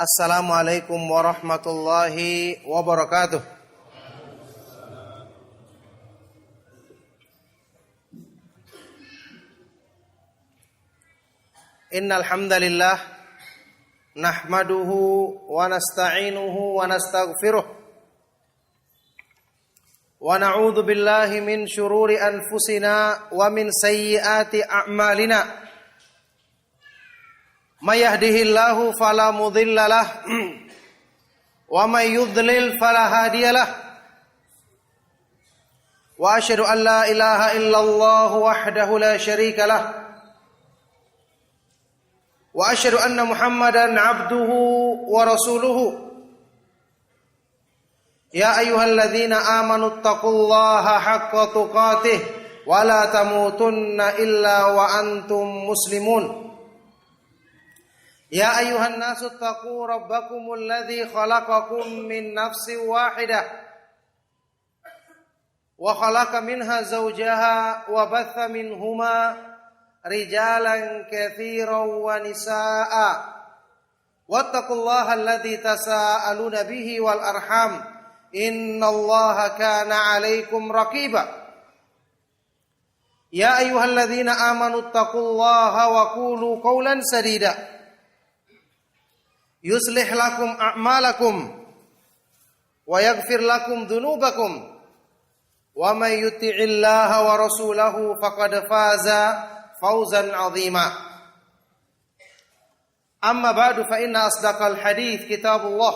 Assalamualaikum warahmatullahi wabarakatuh. Innal hamdalillah nahmaduhu wa nasta'inuhu wa nastaghfiruh wa na'udzu billahi min shururi anfusina wa min sayyiati a'malina. May yahdihillahu fala mudilla lah wa may yudlil fala hadiyalah. Wa asyhadu an la ilaha illallah wahdahu la syarika lah. Wa asyhadu anna Muhammadan abduhu wa rasuluhu. Ya ayyuhalladzina amanu taqullaha haqqa tuqatih wa la tamutunna illa wa antum muslimun. Ya ayuhan nasu taqu rabbakumul ladzi khalaqakum min nafsin wahidah wa khalaqa minha zawjaha wa batha minhuma rijalan katsiran wa nisaa'a wattaqullaha alladzi tasaaluna bihi wal arham innallaha kana 'alaikum raqiba. Ya ayyuhalladzina amanu taqullaha wa qulu qawlan sadida yuslih lakum a'malakum wa yaghfir lakum dhunubakum wa may yuti'illaha wa rasulahu faqad faza fawzan 'azima. Amma ba'du fa inna asdaqal hadits kitabullah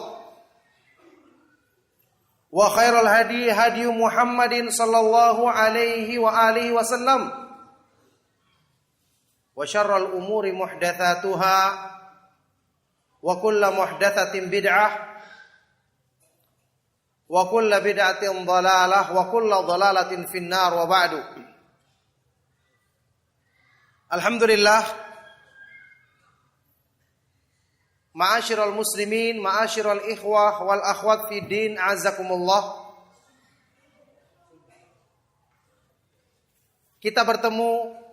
wa khairal hadi hadi Muhammadin sallallahu alaihi wa alihi wasallam wa syarral umuri muhdatsatuha wa kullu muhdatsatin bid'ah wa kullu bid'atin dhalalah wa kullu dhalalatin finnar wa ba'du. Alhamdulillah, ma'asyiral muslimin, ma'asyiral ikhwah wal akhwat fi din, azakumullah. Kita bertemu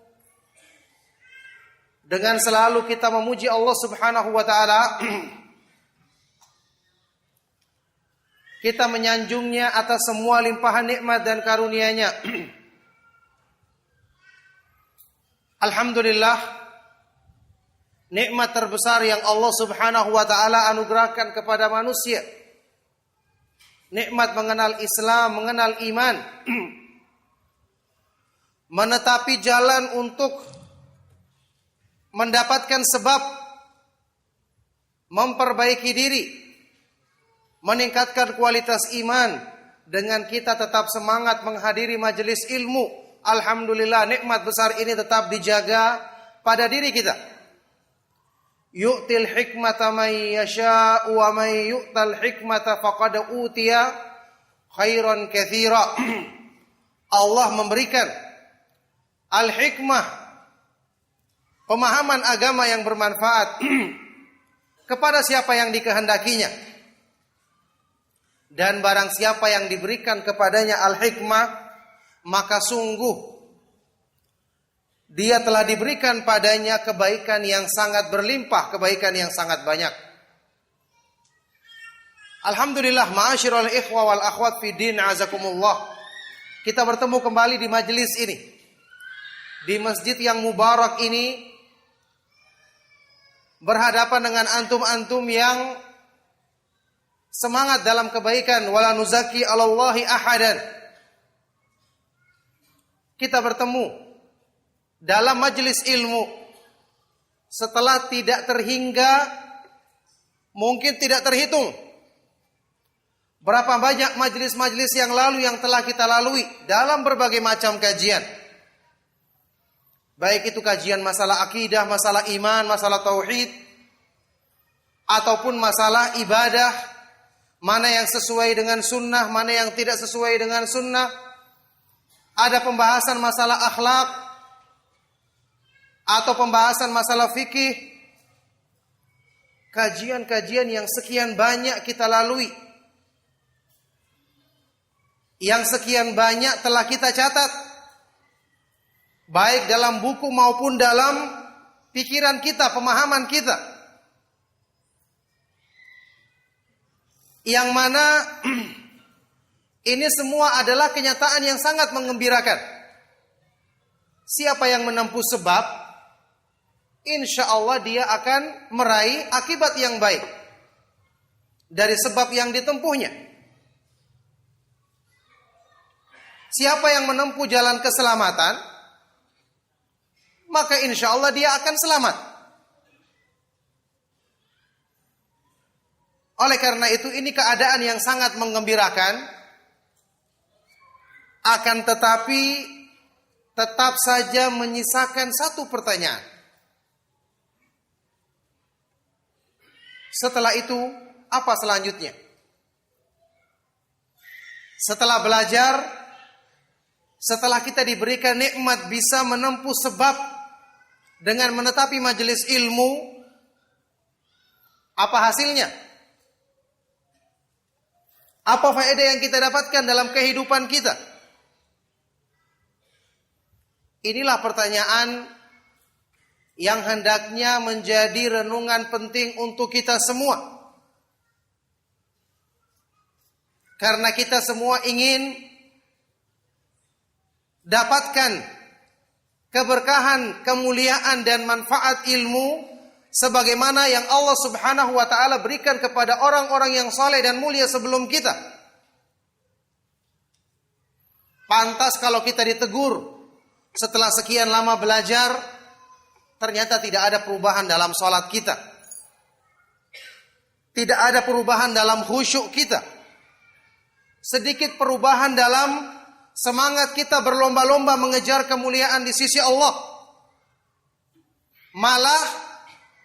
dengan selalu kita memuji Allah Subhanahu wa taala. Kita menyanjungnya atas semua limpahan nikmat dan karunia-Nya. Alhamdulillah, nikmat terbesar yang Allah Subhanahu wa taala anugerahkan kepada manusia. Nikmat mengenal Islam, mengenal iman. Menetapi jalan untuk mendapatkan sebab memperbaiki diri, meningkatkan kualitas iman dengan kita tetap semangat menghadiri majelis ilmu. Alhamdulillah, nikmat besar ini tetap dijaga pada diri kita. Yu'til hikmata may yasha'u wa may yu'tal hikmata faqad utiya khairan katsira. Allah memberikan al-hikmah, pemahaman agama yang bermanfaat kepada siapa yang dikehendakinya. Dan barang siapa yang diberikan kepadanya al-hikmah, maka sungguh dia telah diberikan padanya kebaikan yang sangat berlimpah, kebaikan yang sangat banyak. Alhamdulillah, ma'asyiral ikhwah wal akhwat fi din, azakumullah. Kita bertemu kembali di majelis ini, di masjid yang mubarak ini, berhadapan dengan antum-antum yang semangat dalam kebaikan. Wala nuzaki 'alallahi ahadan. Kita bertemu dalam majelis ilmu setelah tidak terhingga, mungkin tidak terhitung berapa banyak majelis-majelis yang lalu yang telah kita lalui dalam berbagai macam kajian. Baik itu kajian masalah akidah, masalah iman, masalah tauhid, ataupun masalah ibadah, mana yang sesuai dengan sunnah, mana yang tidak sesuai dengan sunnah. Ada pembahasan masalah akhlak, atau pembahasan masalah fikih. Kajian-kajian yang sekian banyak kita lalui, yang sekian banyak telah kita catat, baik dalam buku maupun dalam pikiran kita, pemahaman kita. Yang mana ini semua adalah kenyataan yang sangat menggembirakan. Siapa yang menempuh sebab, insya Allah dia akan meraih akibat yang baik dari sebab yang ditempuhnya. Siapa yang menempuh jalan keselamatan, maka insya Allah dia akan selamat. Oleh karena itu, ini keadaan yang sangat menggembirakan. Akan tetapi, tetap saja menyisakan satu pertanyaan. Setelah itu, apa selanjutnya? Setelah belajar, setelah kita diberikan nikmat bisa menempuh sebab dengan menetapi majelis ilmu, apa hasilnya? Apa faedah yang kita dapatkan dalam kehidupan kita? Inilah pertanyaan yang hendaknya menjadi renungan penting untuk kita semua. Karena kita semua ingin dapatkan keberkahan, kemuliaan dan manfaat ilmu sebagaimana yang Allah Subhanahu wa taala berikan kepada orang-orang yang saleh dan mulia sebelum kita. Pantas kalau kita ditegur setelah sekian lama belajar, ternyata tidak ada perubahan dalam salat kita. Tidak ada perubahan dalam khusyuk kita. Sedikit perubahan dalam semangat kita berlomba-lomba mengejar kemuliaan di sisi Allah. Malah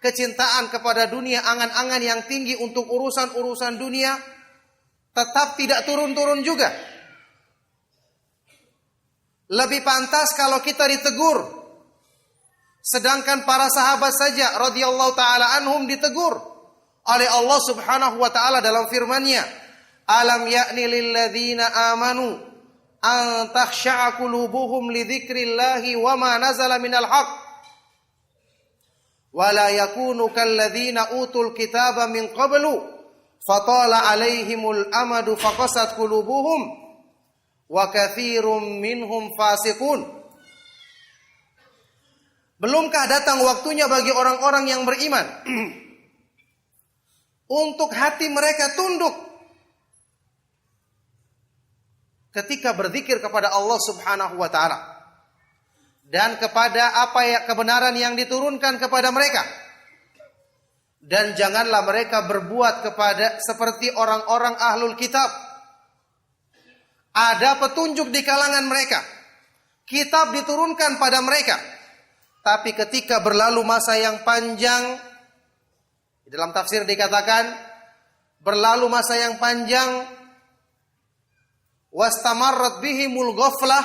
kecintaan kepada dunia, angan-angan yang tinggi untuk urusan-urusan dunia tetap tidak turun-turun juga. Lebih pantas kalau kita ditegur. Sedangkan para sahabat saja radhiyallahu taala anhum ditegur oleh Allah Subhanahu wa taala dalam firman-Nya, "Alam ya'ni lil ladzina amanu an takhsha'a qulubuhum li dzikrillahi wa ma nazala minal haqq." Wala yakunu kalladzina utul kitaba min qablu fatala alaihimul amadu faqasat qulubuhum wa katsirum minhum fasiqun. Belumkah datang waktunya bagi orang-orang yang beriman untuk hati mereka tunduk ketika berzikir kepada Allah Subhanahu wa taala dan kepada apa ya kebenaran yang diturunkan kepada mereka. Dan janganlah mereka berbuat kepada seperti orang-orang ahlul kitab. Ada petunjuk di kalangan mereka. Kitab diturunkan pada mereka. Tapi ketika berlalu masa yang panjang, dalam tafsir dikatakan berlalu masa yang panjang, wastamarrat bihimul ghaflah,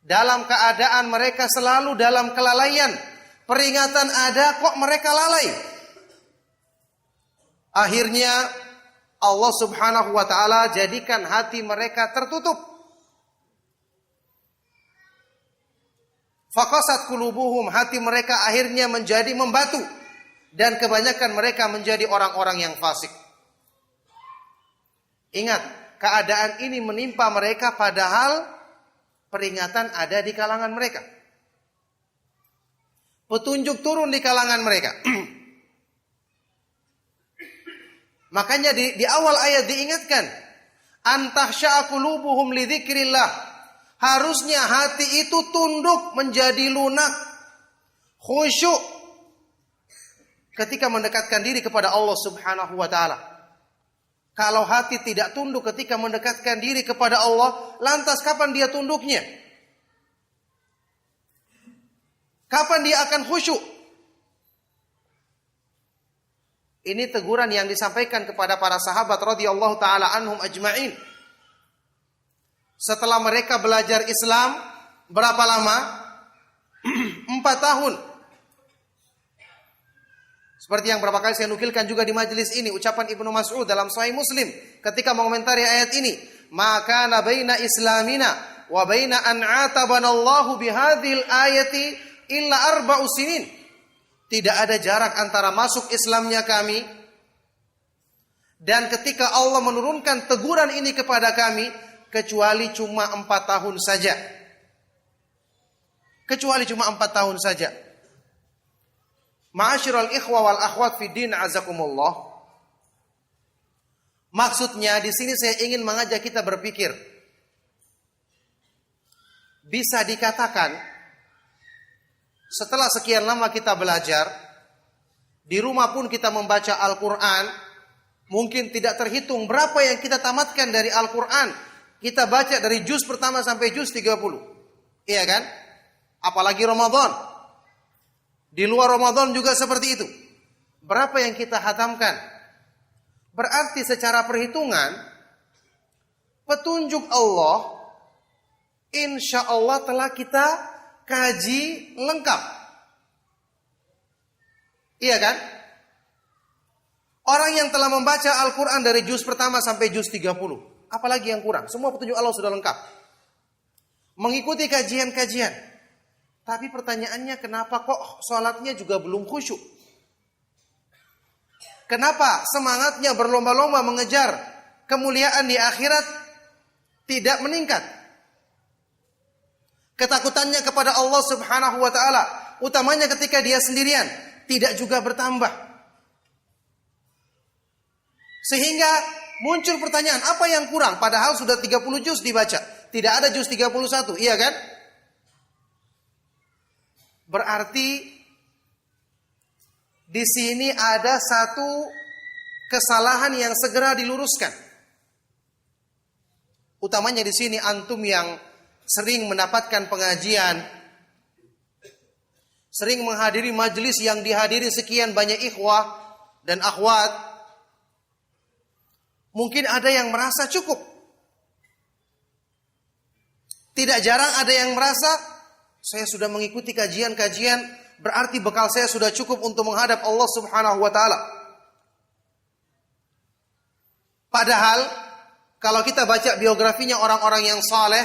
dalam keadaan mereka selalu dalam kelalaian. Peringatan ada kok mereka lalai. Akhirnya Allah Subhanahu wa taala jadikan hati mereka tertutup. Faqasat qulubuhum, hati mereka akhirnya menjadi membatu dan kebanyakan mereka menjadi orang-orang yang fasik. Ingat, keadaan ini menimpa mereka padahal peringatan ada di kalangan mereka. Petunjuk turun di kalangan mereka. Makanya di awal ayat diingatkan, antahsya'a qulubuhum li dzikrillah. Harusnya hati itu tunduk menjadi lunak, khusyuk ketika mendekatkan diri kepada Allah Subhanahu wa taala. Kalau hati tidak tunduk ketika mendekatkan diri kepada Allah, lantas kapan dia tunduknya? Kapan dia akan khusyuk? Ini teguran yang disampaikan kepada para sahabat radhiyallahu taala anhum ajma'in. Setelah mereka belajar Islam, berapa lama? 4 tahun. Seperti yang berapa kali saya nukilkan juga di majelis ini, ucapan Ibnu Mas'ud dalam Sahih Muslim ketika mengomentari ayat ini, "Maka baina islamina wa baina an atabanallahu bihadhil ayati illa 4 sinin." Tidak ada jarak antara masuk Islamnya kami Dan ketika Allah menurunkan teguran ini kepada kami, kecuali cuma 4 tahun saja. Kecuali cuma 4 tahun saja. Ma'asyiral ikhwa wal akhwat fid din azakumullah. Maksudnya di sini saya ingin mengajak kita berpikir. Bisa dikatakan setelah sekian lama kita belajar, di rumah pun kita membaca Al-Quran, mungkin tidak terhitung berapa yang kita tamatkan dari Al-Quran. Kita baca dari juz pertama sampai juz 30. Iya kan? Apalagi Ramadan. Di luar Ramadan juga seperti itu. Berapa yang kita hatamkan? Berarti secara perhitungan, petunjuk Allah, insya Allah telah kita kaji lengkap. Iya kan? Orang yang telah membaca Al-Quran dari juz pertama sampai juz 30. Apalagi yang kurang? Semua petunjuk Allah sudah lengkap. Mengikuti kajian-kajian. Tapi pertanyaannya, kenapa kok sholatnya juga belum khusyuk? Kenapa semangatnya berlomba-lomba mengejar kemuliaan di akhirat tidak meningkat? Ketakutannya kepada Allah Subhanahu wa ta'ala, utamanya ketika dia sendirian, tidak juga bertambah. Sehingga muncul pertanyaan, apa yang kurang? Padahal sudah 30 juz dibaca. Tidak ada juz 31, iya kan? Berarti di sini ada satu kesalahan yang segera diluruskan. Utamanya di sini antum yang sering mendapatkan pengajian, sering menghadiri majelis yang dihadiri sekian banyak ikhwah dan akhwat. Mungkin ada yang merasa cukup. Tidak jarang ada yang merasa, saya sudah mengikuti kajian-kajian, berarti bekal saya sudah cukup untuk menghadap Allah Subhanahu wa ta'ala. Padahal, kalau kita baca biografinya orang-orang yang saleh,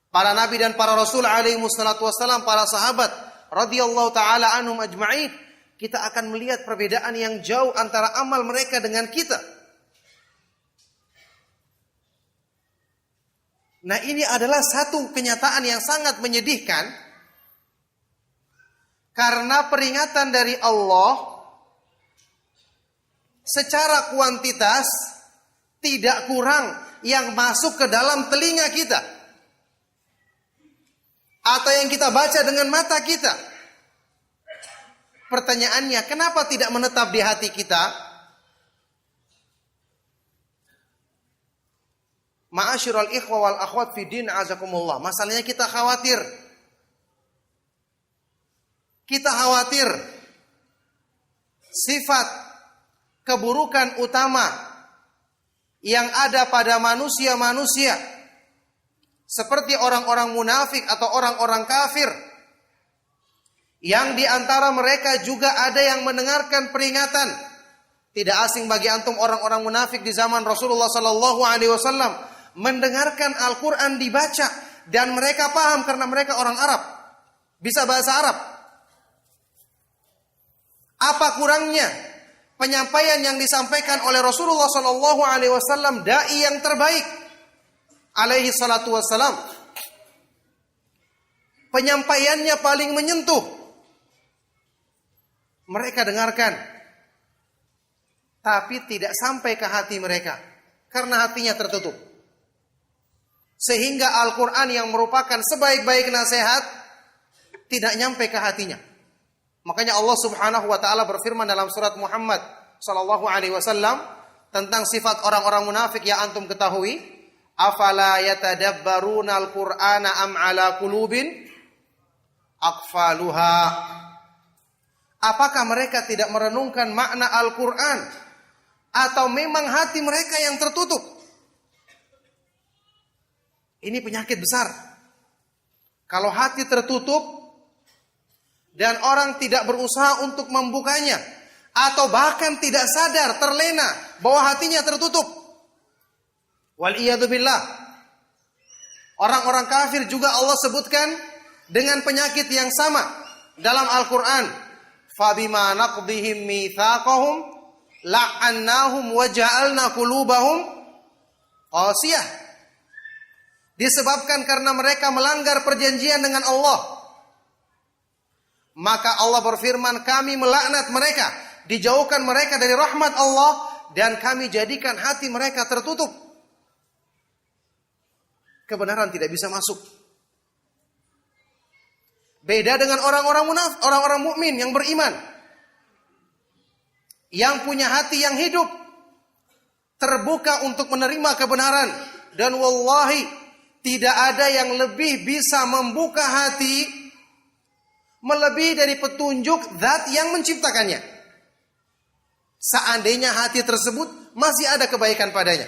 para nabi dan para rasul alaihi wassalatu wassalam, para sahabat radhiyallahu ta'ala anhum ajma'in, kita akan melihat perbedaan yang jauh antara amal mereka dengan kita. Nah, ini adalah satu kenyataan yang sangat menyedihkan, karena peringatan dari Allah secara kuantitas tidak kurang yang masuk ke dalam telinga kita atau yang kita baca dengan mata kita. Pertanyaannya, kenapa tidak menetap di hati kita? Ma'asyiral ikhwa wal akhwat fi din azakumullah. Masalahnya kita khawatir. Kita khawatir sifat keburukan utama yang ada pada manusia-manusia, seperti orang-orang munafik atau orang-orang kafir, yang di antara mereka juga ada yang mendengarkan peringatan. Tidak asing bagi antum orang-orang munafik di zaman Rasulullah sallallahu alaihi wasallam mendengarkan Al-Quran dibaca, dan mereka paham karena mereka orang Arab, bisa bahasa Arab. Apa kurangnya penyampaian yang disampaikan oleh Rasulullah sallallahu alaihi wasallam, dai yang terbaik alaihi salatu wassalam? Penyampaiannya paling menyentuh. Mereka dengarkan, tapi tidak sampai ke hati mereka karena hatinya tertutup. Sehingga Al-Quran yang merupakan sebaik-baik nasihat tidak nyampe ke hatinya. Makanya Allah Subhanahu wa ta'ala berfirman dalam surat Muhammad sallallahu alaihi wasallam tentang sifat orang-orang munafik yang antum ketahui, afala yatadabbaruna al-Qur'ana am ala qulubin aqfaluha. Apakah mereka tidak merenungkan makna Al-Quran, atau memang hati mereka yang tertutup? Ini penyakit besar. Kalau hati tertutup dan orang tidak berusaha untuk membukanya, atau bahkan tidak sadar, terlena bahwa hatinya tertutup, wal'iyadzubillah. Orang-orang kafir juga Allah sebutkan dengan penyakit yang sama dalam Al-Quran. Fabima naqdihim mitsaqahum la'annahum wa ja'alna qulubahum qasiyah. Disebabkan karena mereka melanggar perjanjian dengan Allah, maka Allah berfirman, kami melaknat mereka, dijauhkan mereka dari rahmat Allah, dan kami jadikan hati mereka tertutup. Kebenaran tidak bisa masuk. Beda dengan orang-orang munafik, orang-orang mukmin yang beriman, yang punya hati yang hidup, terbuka untuk menerima kebenaran. Dan wallahi, tidak ada yang lebih bisa membuka hati melebihi dari petunjuk zat yang menciptakannya. Seandainya hati tersebut masih ada kebaikan padanya.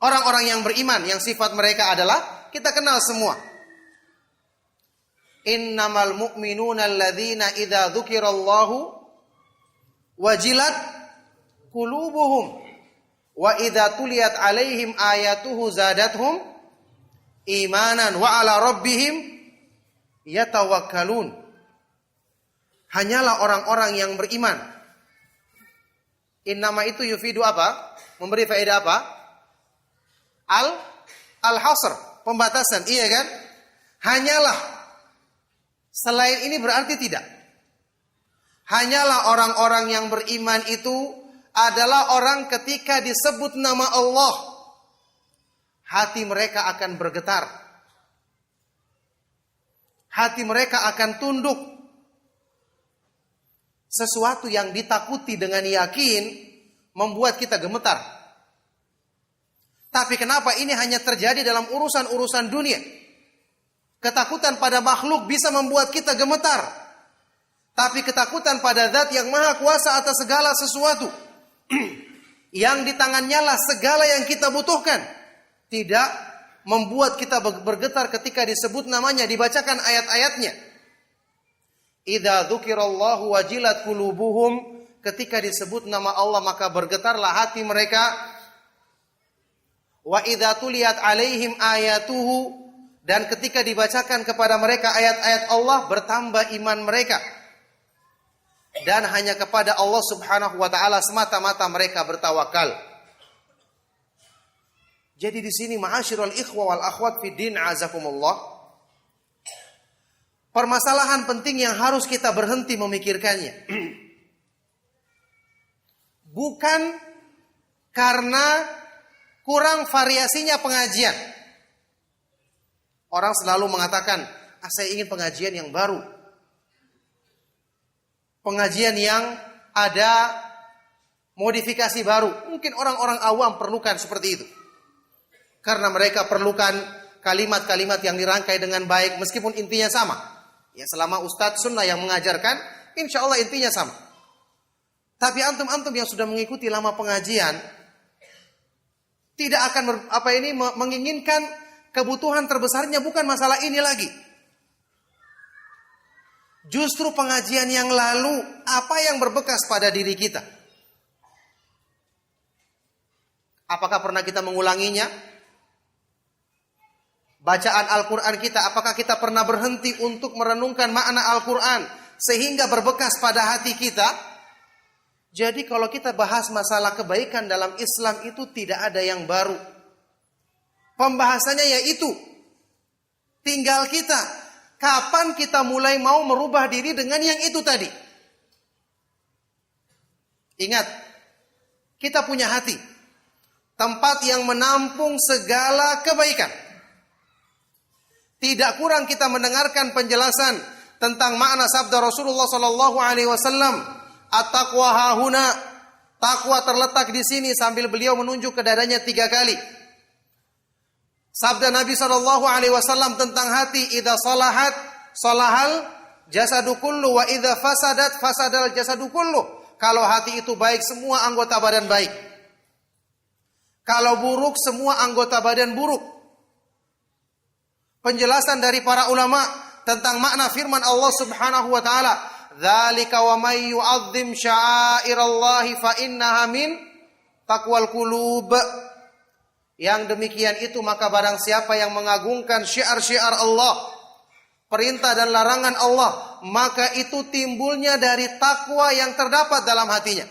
Orang-orang yang beriman, yang sifat mereka adalah, kita kenal semua. Innamal mu'minuna alladzina idza dzukirallahu wajilat qulubuhum wa idza tuliyat alaihim ayatuhu zadathum imanan wa ala rabbihim yatawakkalun. Hanyalah orang-orang yang beriman. Innama itu yufidu apa? Memberi faedah apa? Al-hasr, pembatasan, iya kan? Hanyalah. Selain ini berarti tidak. Hanyalah orang-orang yang beriman itu adalah orang ketika disebut nama Allah, hati mereka akan bergetar. Hati mereka akan tunduk. Sesuatu yang ditakuti dengan yakin membuat kita gemetar. Tapi kenapa ini hanya terjadi dalam urusan-urusan dunia? Ketakutan pada makhluk bisa membuat kita gemetar. Tapi ketakutan pada zat yang maha kuasa atas segala sesuatu, yang di tangannya lah segala yang kita butuhkan, tidak membuat kita bergetar ketika disebut namanya, dibacakan ayat-ayatnya. Idza dzukirallahu wajilat qulubuhum, ketika disebut nama Allah maka bergetarlah hati mereka. Wa idza tuliyat alaihim ayatuhu, dan ketika dibacakan kepada mereka ayat-ayat Allah bertambah iman mereka. Dan hanya kepada Allah Subhanahu wa taala semata-mata mereka bertawakal. Jadi di sini ma'asyiral ikhwa wal akhwat fid din azakumullah, permasalahan penting yang harus kita berhenti memikirkannya. Bukan karena kurang variasinya pengajian. Orang selalu mengatakan, saya ingin pengajian yang baru. Pengajian yang ada modifikasi baru. Mungkin orang-orang awam perlukan seperti itu. Karena mereka perlukan kalimat-kalimat yang dirangkai dengan baik meskipun intinya sama. Ya, selama ustadz sunnah yang mengajarkan, insya Allah intinya sama. Tapi antum-antum yang sudah mengikuti lama pengajian tidak akan menginginkan kebutuhan terbesarnya bukan masalah ini lagi. Justru pengajian yang lalu, apa yang berbekas pada diri kita? Apakah pernah kita mengulanginya? Bacaan Al-Quran kita, apakah kita pernah berhenti untuk merenungkan makna Al-Quran sehingga berbekas pada hati kita? Jadi kalau kita bahas masalah kebaikan dalam Islam itu tidak ada yang baru. Pembahasannya yaitu, tinggal kita kapan kita mulai mau merubah diri dengan yang itu tadi. Ingat, kita punya hati, tempat yang menampung segala kebaikan. Tidak kurang kita mendengarkan penjelasan tentang makna sabda Rasulullah sallallahu alaihi wasallam, at-taqwa hahuna, takwa terletak di sini, sambil beliau menunjuk ke dadanya 3 kali. Sabda Nabi sallallahu alaihi wasallam tentang hati, idza salahat salahal jasadu kullu wa idza fasadat fasadal jasadu kullu. Kalau hati itu baik, semua anggota badan baik. Kalau buruk, semua anggota badan buruk. Penjelasan dari para ulama tentang makna firman Allah Subhanahu wa taala, dzalika wa may yu'azzim sya'airallahi fa innaha min taqwal qulub. Yang demikian itu, maka barang siapa yang mengagungkan syiar-syiar Allah, perintah dan larangan Allah, maka itu timbulnya dari takwa yang terdapat dalam hatinya.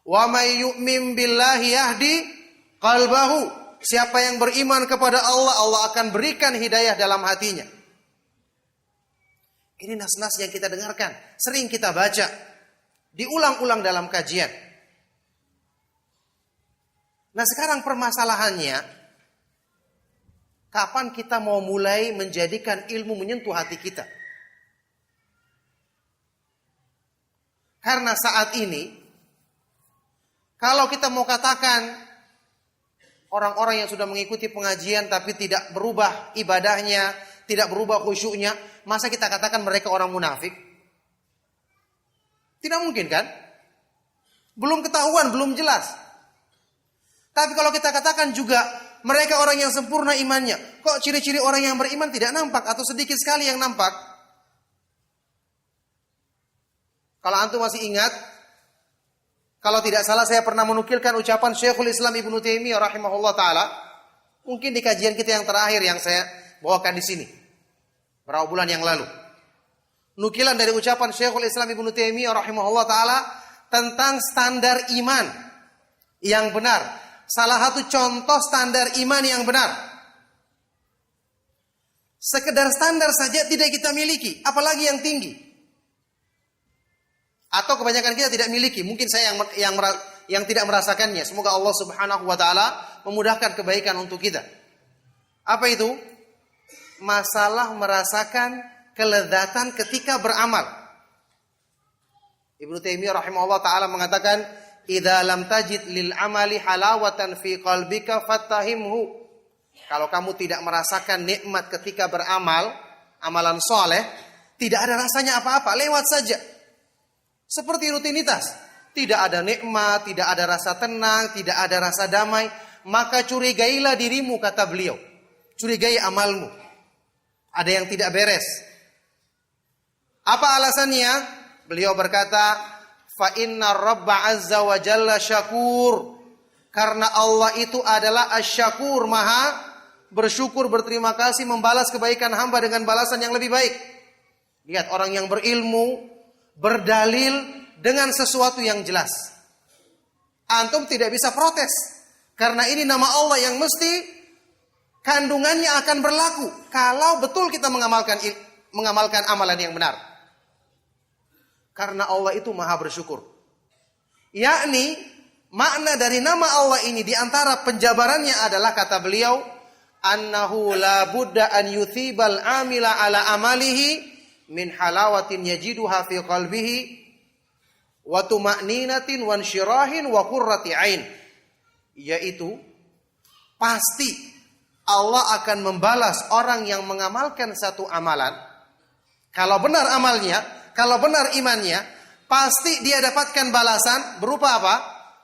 Wa may yu'min billahi yahdi qalbahu. Siapa yang beriman kepada Allah, Allah akan berikan hidayah dalam hatinya. Ini nas-nas yang kita dengarkan, sering kita baca, diulang-ulang dalam kajian. Nah, sekarang permasalahannya, kapan kita mau mulai menjadikan ilmu menyentuh hati kita? Karena saat ini, kalau kita mau katakan orang-orang yang sudah mengikuti pengajian tapi tidak berubah ibadahnya, tidak berubah khusyuknya, masa kita katakan mereka orang munafik? Tidak mungkin kan? Belum ketahuan, belum jelas. Tapi kalau kita katakan juga mereka orang yang sempurna imannya, kok ciri-ciri orang yang beriman tidak nampak atau sedikit sekali yang nampak? Kalau antum masih ingat, kalau tidak salah saya pernah menukilkan ucapan Syekhul Islam Ibnu Taimiyah rahimahullah taala, mungkin di kajian kita yang terakhir yang saya bawakan di sini beberapa bulan yang lalu. Nukilan dari ucapan Syekhul Islam Ibnu Taimiyah rahimahullah taala tentang standar iman yang benar. Salah satu contoh standar iman yang benar. Sekedar standar saja tidak kita miliki, apalagi yang tinggi. Atau kebanyakan kita tidak miliki, mungkin saya yang tidak merasakannya. Semoga Allah Subhanahu wa taala memudahkan kebaikan untuk kita. Apa itu? Masalah merasakan kelezatan ketika beramal. Ibnu Taimiyah rahimahullah taala mengatakan, "Idza lam tajid lil amali halawatan fi qalbika fattahimhu." Kalau kamu tidak merasakan nikmat ketika beramal, amalan soleh, tidak ada rasanya apa-apa, lewat saja. Seperti rutinitas, tidak ada nikmat, tidak ada rasa tenang, tidak ada rasa damai, maka curigailah dirimu, kata beliau. Curigai amalmu. Ada yang tidak beres. Apa alasannya? Beliau berkata, fa inna rabba azza wa jalla syakur. Karena Allah itu adalah asyakur, maha bersyukur, berterima kasih, membalas kebaikan hamba dengan balasan yang lebih baik. Lihat orang yang berilmu, berdalil dengan sesuatu yang jelas. Antum tidak bisa protes. Karena ini nama Allah yang mesti kandungannya akan berlaku. Kalau betul kita mengamalkan amalan yang benar. Karena Allah itu maha bersyukur. Yakni makna dari nama Allah ini diantara penjabarannya adalah kata beliau, annahu la budda an yuthibal amila ala amalihi min halawatin yajiduha fi qalbihi wa tuma'ninatin wa insyirahin wa qurrati ain. Yaitu pasti Allah akan membalas orang yang mengamalkan satu amalan. Kalau benar amalnya, kalau benar imannya, pasti dia dapatkan balasan berupa apa?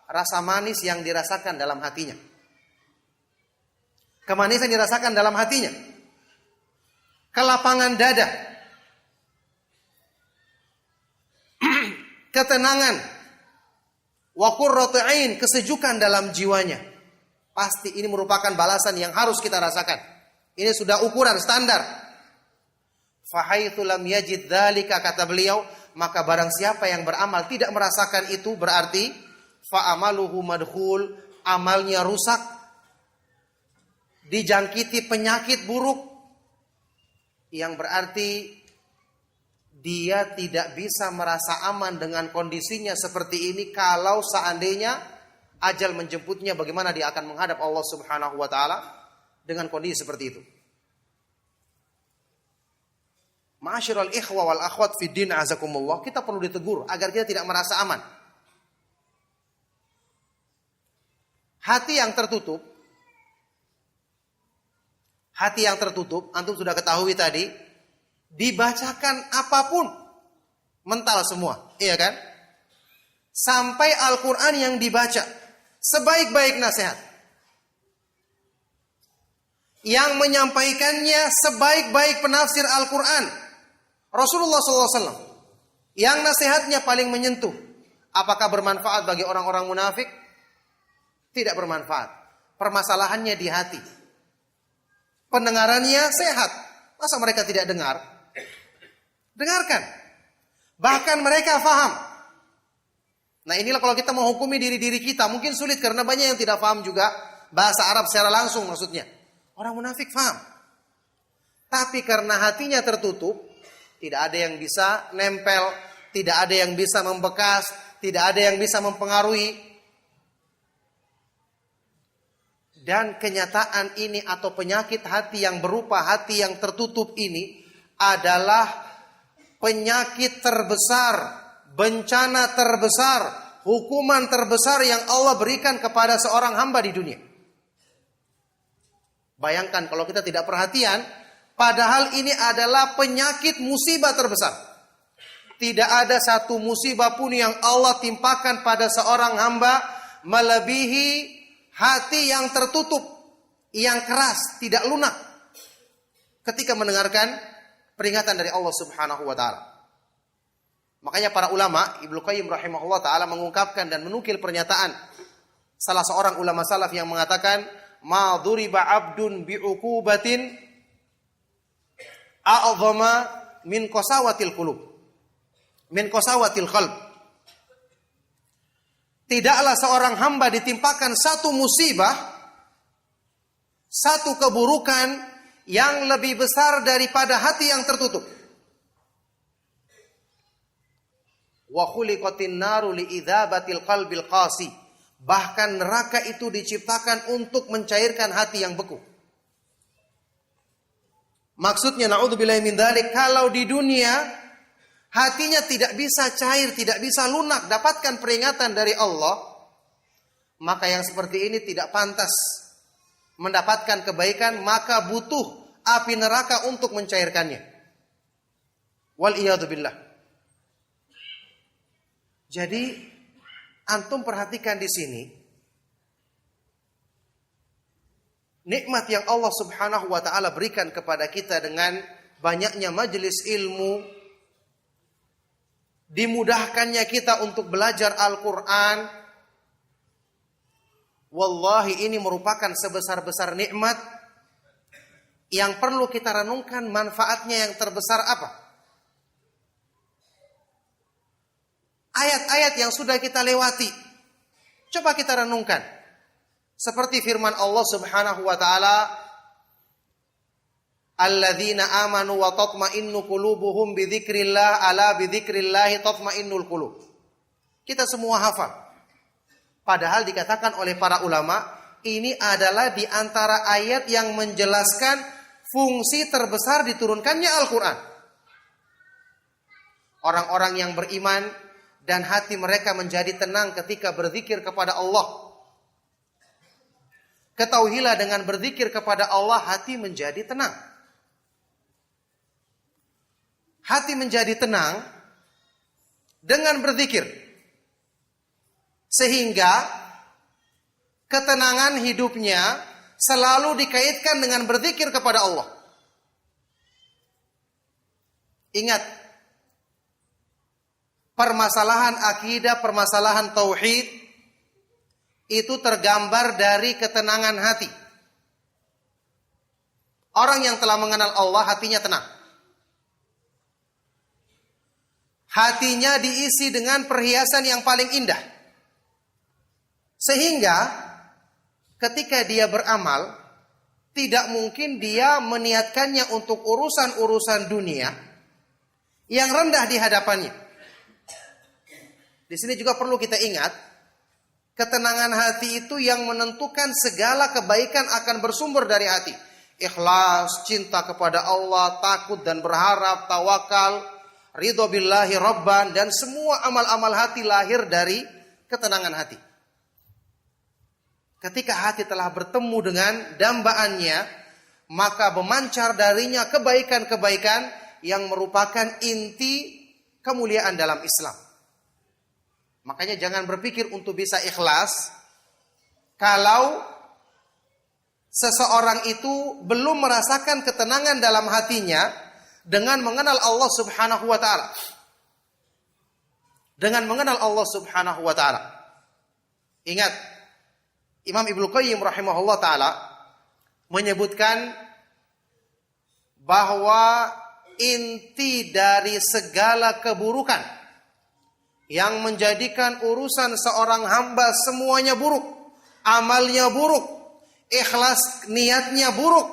Rasa manis yang dirasakan dalam hatinya. Kemanisan dirasakan dalam hatinya. Kelapangan dada. Ketenangan, wa qurratu ain, kesejukan dalam jiwanya. Pasti ini merupakan balasan yang harus kita rasakan. Ini sudah ukuran standar. Fa haitsu lam yajid dzalika, kata beliau, maka barang siapa yang beramal tidak merasakan itu, berarti fa amaluhu madkhul, amalnya rusak, dijangkiti penyakit buruk, yang berarti dia tidak bisa merasa aman dengan kondisinya seperti ini. Kalau seandainya ajal menjemputnya, bagaimana dia akan menghadap Allah Subhanahu wa taala dengan kondisi seperti itu. Ma'asyiral ikhwa wal akhwat fid din azakumullah, kita perlu ditegur agar kita tidak merasa aman. Hati yang tertutup, antum sudah ketahui tadi, dibacakan apapun mental semua, iya kan? Sampai Al-Quran yang dibaca, sebaik-baik nasihat, yang menyampaikannya sebaik-baik penafsir Al-Quran, Rasulullah SAW, yang nasihatnya paling menyentuh, apakah bermanfaat bagi orang-orang munafik? Tidak bermanfaat. Permasalahannya di hati. Pendengarannya sehat, Masa mereka tidak dengar? Dengarkan. Bahkan mereka faham. Nah inilah kalau kita menghukumi diri-diri kita, mungkin sulit karena banyak yang tidak faham juga bahasa Arab secara langsung maksudnya. Orang munafik faham. Tapi karena hatinya tertutup, tidak ada yang bisa nempel, tidak ada yang bisa membekas, tidak ada yang bisa mempengaruhi. Dan kenyataan ini atau penyakit hati yang berupa hati yang tertutup ini adalah penyakit terbesar, bencana terbesar, hukuman terbesar yang Allah berikan kepada seorang hamba di dunia. Bayangkan kalau kita tidak perhatian, padahal ini adalah penyakit musibah terbesar. Tidak ada satu musibah pun yang Allah timpakan pada seorang hamba melebihi hati yang tertutup, yang keras, tidak lunak ketika mendengarkan peringatan dari Allah Subhanahu wa taala. Makanya para ulama, Ibnu Qayyim rahimahullah taala mengungkapkan dan menukil pernyataan salah seorang ulama salaf yang mengatakan, "Ma duriba 'abdun bi'uqubatin a'dhama min qasawatil qulub." Min qasawatil qalb. Tidaklah seorang hamba ditimpakan satu musibah, satu keburukan yang lebih besar daripada hati yang tertutup. Wa khuliqatin naru li'idzabatil qalbil qasi. Bahkan neraka itu diciptakan untuk mencairkan hati yang beku. Maksudnya naudzubillahi min dzalik, kalau di dunia hatinya tidak bisa cair, tidak bisa lunak, dapatkan peringatan dari Allah, maka yang seperti ini tidak pantas mendapatkan kebaikan, maka butuh api neraka untuk mencairkannya. Wal iyadu billah. Jadi antum perhatikan di sini nikmat yang Allah Subhanahu wa taala berikan kepada kita dengan banyaknya majelis ilmu, dimudahkannya kita untuk belajar Al-Quran. Wallahi ini merupakan sebesar-besar nikmat yang perlu kita renungkan manfaatnya yang terbesar apa. Ayat-ayat yang sudah kita lewati, coba kita renungkan. Seperti firman Allah Subhanahu wa taala, alladzina amanu wa tatma'innu qulubuhum bidzikrillah ala bidzikrillah tatma'innul qulub. Kita semua hafal. Padahal dikatakan oleh para ulama, ini adalah di antara ayat yang menjelaskan fungsi terbesar diturunkannya Al-Qur'an. Orang-orang yang beriman dan hati mereka menjadi tenang ketika berzikir kepada Allah. Ketahuilah dengan berzikir kepada Allah hati menjadi tenang. Hati menjadi tenang dengan berzikir. Sehingga ketenangan hidupnya selalu dikaitkan dengan berzikir kepada Allah. Ingat, permasalahan akidah, permasalahan tauhid itu tergambar dari ketenangan hati. Orang yang telah mengenal Allah hatinya tenang. Hatinya diisi dengan perhiasan yang paling indah. Sehingga ketika dia beramal, tidak mungkin dia meniatkannya untuk urusan-urusan dunia yang rendah di hadapannya. Di sini juga perlu kita ingat, ketenangan hati itu yang menentukan segala kebaikan akan bersumber dari hati. Ikhlas, cinta kepada Allah, takut dan berharap, tawakal, ridho billahi rabban, dan semua amal-amal hati lahir dari ketenangan hati. Ketika hati telah bertemu dengan dambaannya, maka memancar darinya kebaikan-kebaikan yang merupakan inti kemuliaan dalam Islam. Makanya jangan berpikir untuk bisa ikhlas kalau seseorang itu belum merasakan ketenangan dalam hatinya dengan mengenal Allah Subhanahu wa taala. Dengan mengenal Allah Subhanahu wa taala. Ingat, Imam Ibnu Qayyim rahimahullah taala menyebutkan bahwa inti dari segala keburukan yang menjadikan urusan seorang hamba semuanya buruk, amalnya buruk, ikhlas niatnya buruk,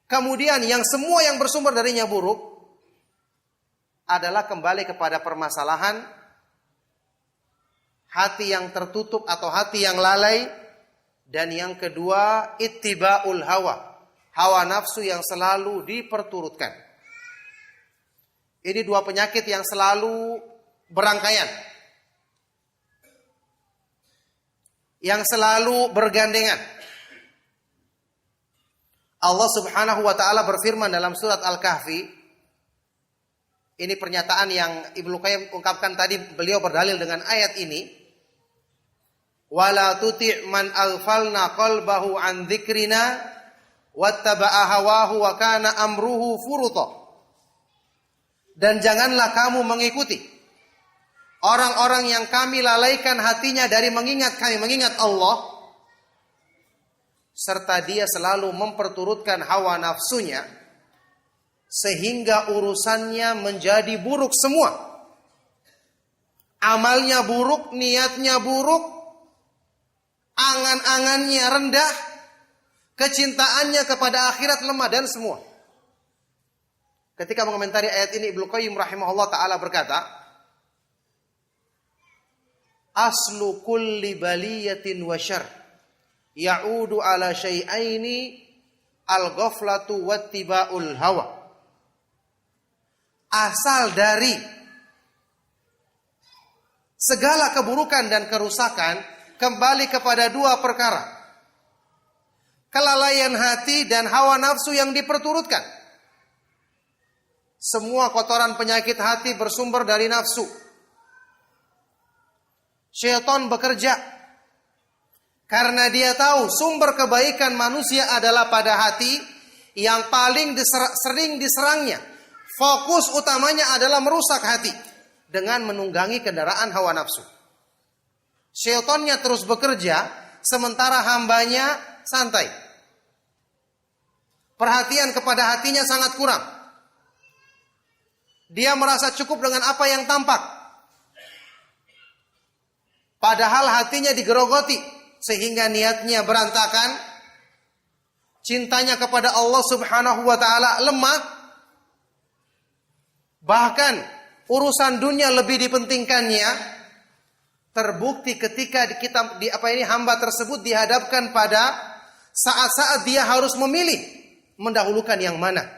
kemudian yang semua yang bersumber darinya buruk, adalah kembali kepada permasalahan hati yang tertutup atau hati yang lalai. Dan yang kedua, ittiba'ul hawa, hawa nafsu yang selalu diperturutkan. Ini dua penyakit yang selalu berangkaian, yang selalu bergandengan. Allah Subhanahu wa taala berfirman dalam surat Al-Kahfi. Ini pernyataan yang Ibnu Qayyim ungkapkan tadi, beliau berdalil dengan ayat ini. Wala tuti' man aghfalna qalbahu an dzikrina wattaba'a hawahu wa kana amruhu furuta. Dan janganlah kamu mengikuti orang-orang yang kami lalaikan hatinya dari mengingat kami, mengingat Allah, serta dia selalu memperturutkan hawa nafsunya, sehingga urusannya menjadi buruk semua. Amalnya buruk, niatnya buruk, angan-angannya rendah, kecintaannya kepada akhirat lemah, dan semua. Ketika mengomentari ayat ini, Ibnu Qayyim rahimahullah ta'ala berkata, aslu kulli baliyatin wa syarr ya'udu ala syai'aini al-ghaflatu wattiba'ul hawa. Asal dari segala keburukan dan kerusakan kembali kepada dua perkara: kelalaian hati dan hawa nafsu yang diperturutkan. Semua kotoran penyakit hati bersumber dari nafsu. Syaitan bekerja karena dia tahu sumber kebaikan manusia adalah pada hati yang paling sering diserangnya. Fokus utamanya adalah merusak hati dengan menunggangi kendaraan hawa nafsu. Syaitannya terus bekerja, sementara hambanya santai. Perhatian kepada hatinya sangat kurang. Dia merasa cukup dengan apa yang tampak, padahal hatinya digerogoti, sehingga niatnya berantakan. Cintanya kepada Allah Subhanahu wa ta'ala lemah. Bahkan urusan dunia lebih dipentingkannya. Terbukti ketika hamba tersebut dihadapkan pada saat-saat dia harus memilih mendahulukan yang mana,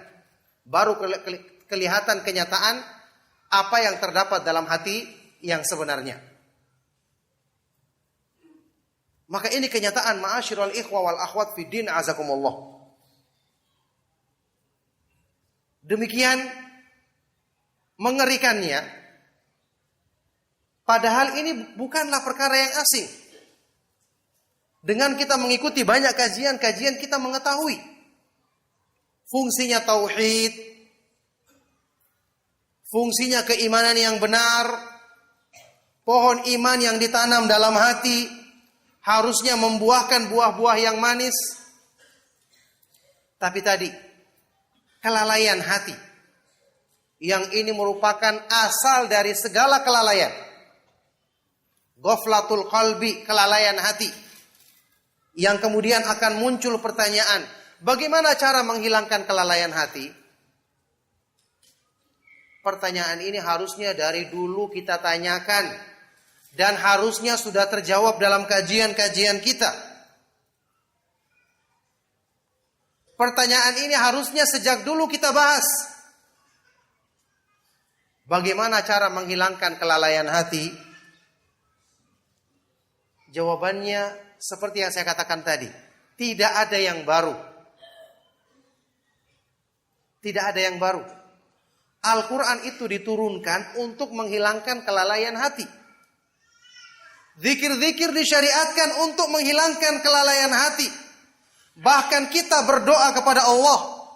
baru kelihatan kenyataan apa yang terdapat dalam hati yang sebenarnya. Maka ini kenyataan, ma'asyiral ikhwa wal akhwat fid din azakumullah. Demikian mengerikannya. Padahal ini bukanlah perkara yang asing. Dengan kita mengikuti banyak kajian-kajian, kita mengetahui fungsinya tauhid, fungsinya keimanan yang benar, pohon iman yang ditanam dalam hati harusnya membuahkan buah-buah yang manis. Tapi tadi, kelalaian hati, yang ini merupakan asal dari segala kelalaian. Ghaflatul qalbi, kelalaian hati. Yang kemudian akan muncul pertanyaan, bagaimana cara menghilangkan kelalaian hati? Pertanyaan ini harusnya dari dulu kita tanyakan, dan harusnya sudah terjawab dalam kajian-kajian kita. Pertanyaan ini harusnya sejak dulu kita bahas. Bagaimana cara menghilangkan kelalaian hati? Jawabannya seperti yang saya katakan tadi, tidak ada yang baru. Tidak ada yang baru. Al-Quran itu diturunkan untuk menghilangkan kelalaian hati. Zikir-zikir disyariatkan untuk menghilangkan kelalaian hati. Bahkan kita berdoa kepada Allah,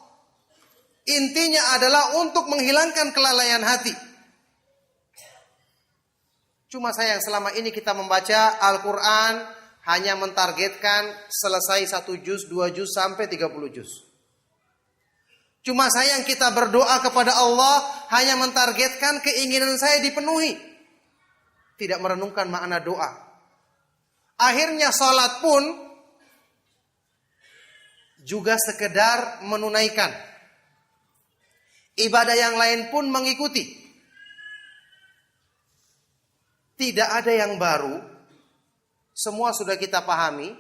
intinya adalah untuk menghilangkan kelalaian hati. Cuma sayang selama ini kita membaca Al-Quran hanya mentargetkan selesai 1 juz, 2 juz, sampai 30 juz. Cuma sayang kita berdoa kepada Allah hanya mentargetkan keinginan saya dipenuhi. Tidak merenungkan makna doa. Akhirnya salat pun juga sekedar menunaikan. Ibadah yang lain pun mengikuti. Tidak ada yang baru. Semua sudah kita pahami.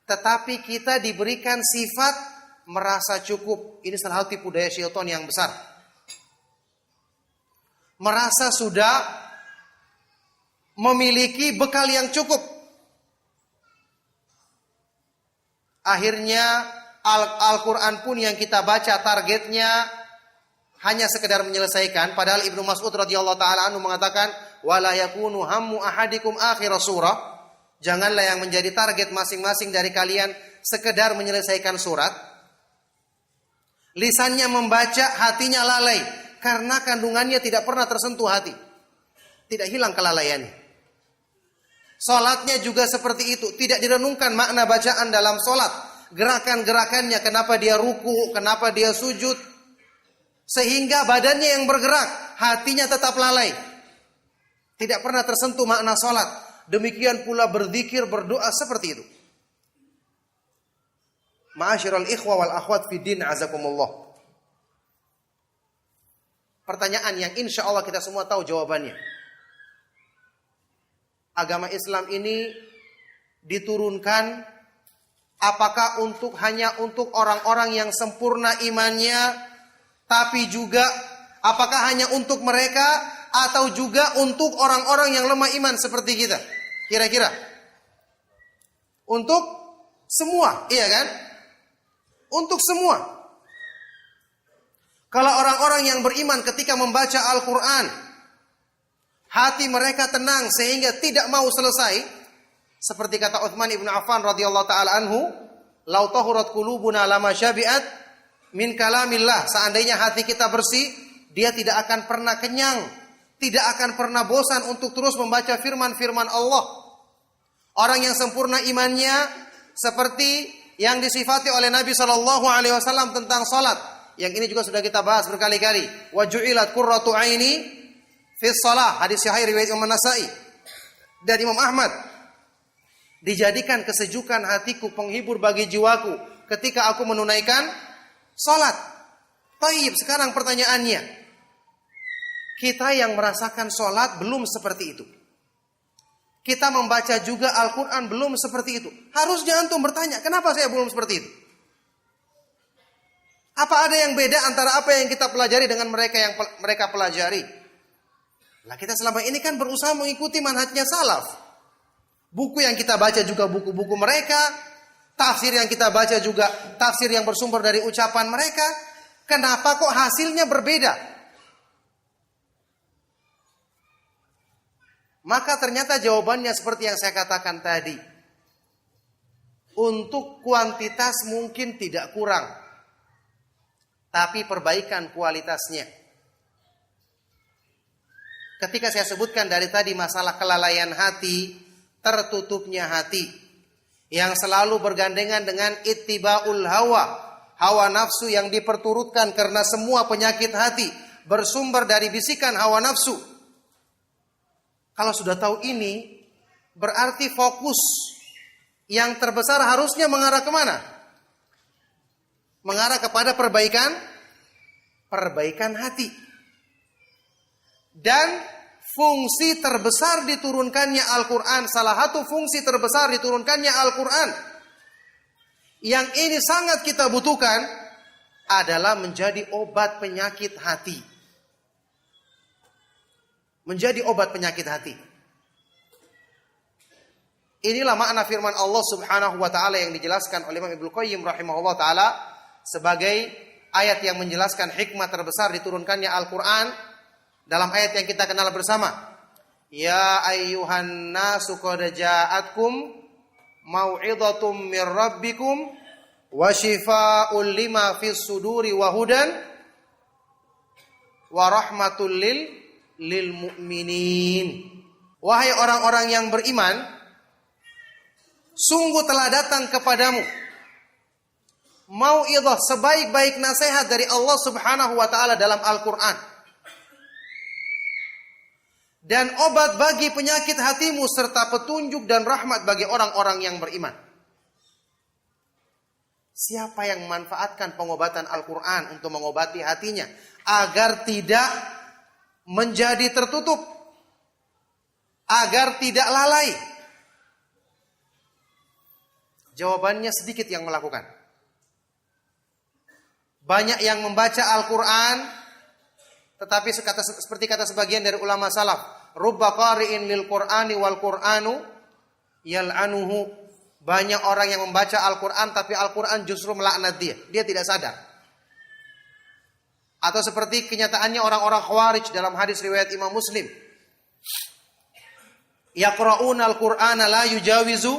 Tetapi kita diberikan sifat merasa cukup. Ini salah satu tipu daya syaitan yang besar. Merasa sudah memiliki bekal yang cukup. Akhirnya Al-Quran pun yang kita baca targetnya hanya sekedar menyelesaikan. Padahal Ibnu Mas'ud radhiyallahu taala anhu mengatakan, wala yakunu hammu ahadikum akhir surah. Janganlah yang menjadi target masing-masing dari kalian sekedar menyelesaikan surat. Lisannya membaca, hatinya lalai karena kandungannya tidak pernah tersentuh hati. Tidak hilang kelalaiannya. Salatnya juga seperti itu, tidak direnungkan makna bacaan dalam salat. Gerakan-gerakannya, kenapa dia ruku, kenapa dia sujud. Sehingga badannya yang bergerak, hatinya tetap lalai. Tidak pernah tersentuh makna salat. Demikian pula berzikir, berdoa seperti itu. Ma'asyiral ikhwa wal akhwat fi din azakumullah. Pertanyaan yang insya Allah kita semua tahu jawabannya. Agama Islam ini diturunkan apakah hanya untuk orang-orang yang sempurna imannya, tapi juga apakah hanya untuk mereka atau juga untuk orang-orang yang lemah iman seperti kita? Kira-kira untuk semua, iya kan? Untuk semua. Kalau orang-orang yang beriman ketika membaca Al-Quran, hati mereka tenang sehingga tidak mau selesai, seperti kata Utsman ibn Affan radhiyallahu taala anhu, "Lau tahurat qulubuna lama syabi'at min kalamillah." Seandainya hati kita bersih, dia tidak akan pernah kenyang, tidak akan pernah bosan untuk terus membaca firman-firman Allah. Orang yang sempurna imannya seperti yang disifati oleh Nabi sallallahu alaihi wasallam tentang salat. Yang ini juga sudah kita bahas berkali-kali. Wa ju'ilat qurratu aini fi shalah. Hadis sahih riwayat Imam Nasa'i dan Imam Ahmad. Dijadikan kesejukan hatiku, penghibur bagi jiwaku ketika aku menunaikan salat. Taib, sekarang pertanyaannya. Kita yang merasakan salat belum seperti itu. Kita membaca juga Al-Quran belum seperti itu. Harusnya antum bertanya, kenapa saya belum seperti itu? Apa ada yang beda antara apa yang kita pelajari dengan mereka yang mereka pelajari? Lah kita selama ini kan berusaha mengikuti manhajnya salaf. Buku yang kita baca juga buku-buku mereka. Tafsir yang kita baca juga tafsir yang bersumber dari ucapan mereka. Kenapa kok hasilnya berbeda? Maka ternyata jawabannya seperti yang saya katakan tadi. Untuk kuantitas mungkin tidak kurang, tapi perbaikan kualitasnya. Ketika saya sebutkan dari tadi masalah kelalaian hati, tertutupnya hati, yang selalu bergandengan dengan ittiba'ul hawa, hawa nafsu yang diperturutkan karena semua penyakit hati bersumber dari bisikan hawa nafsu. Kalau sudah tahu ini, berarti fokus yang terbesar harusnya mengarah kemana? Mengarah kepada perbaikan hati. Dan fungsi terbesar diturunkannya Al-Quran, salah satu fungsi terbesar diturunkannya Al-Quran, yang ini sangat kita butuhkan, adalah menjadi obat penyakit hati. Menjadi obat penyakit hati. Inilah makna firman Allah Subhanahu wa taala yang dijelaskan oleh Imam Ibnu Qayyim rahimahullah taala sebagai ayat yang menjelaskan hikmah terbesar diturunkannya Al-Qur'an dalam ayat yang kita kenal bersama. Ya ayyuhan nasu qad ja'atkum mau'izatum mir rabbikum wa shifaa'un lima fis suduri wa hudan wa rahmatul lil mu'minin. Wahai orang-orang yang beriman, sungguh telah datang kepadamu mau'idhah, sebaik-baik nasihat dari Allah Subhanahu wa taala dalam Al-Qur'an. Dan obat bagi penyakit hatimu serta petunjuk dan rahmat bagi orang-orang yang beriman. Siapa yang memanfaatkan pengobatan Al-Qur'an untuk mengobati hatinya agar tidak menjadi tertutup, agar tidak lalai? Jawabannya sedikit yang melakukan. Banyak yang membaca Al-Quran, tetapi seperti kata sebagian dari ulama salaf, rubba qari'in lil Qur'ani wal Qur'anu yal'anuhu. Banyak orang yang membaca Al-Quran, tapi Al-Quran justru melaknat dia. Dia tidak sadar. Atau seperti kenyataannya orang-orang Khawarij dalam hadis riwayat Imam Muslim. Yaqra'una al-Qur'ana la yujawizu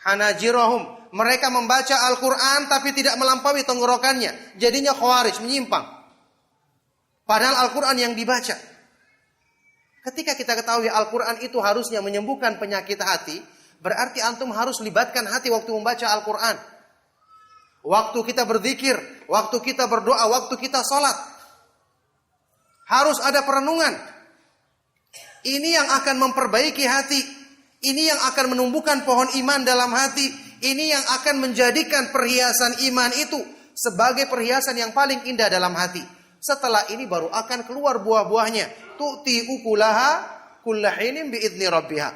hanajirahum. Mereka membaca Al-Quran tapi tidak melampaui tenggorokannya. Jadinya Khawarij, menyimpang. Padahal Al-Quran yang dibaca. Ketika kita ketahui Al-Quran itu harusnya menyembuhkan penyakit hati, berarti antum harus libatkan hati waktu membaca Al-Quran. Waktu kita berzikir, waktu kita berdoa, waktu kita sholat. Harus ada perenungan. Ini yang akan memperbaiki hati. Ini yang akan menumbuhkan pohon iman dalam hati. Ini yang akan menjadikan perhiasan iman itu sebagai perhiasan yang paling indah dalam hati. Setelah ini baru akan keluar buah-buahnya. Tu'ti ukulaha kullahinin bi'idni rabbiha.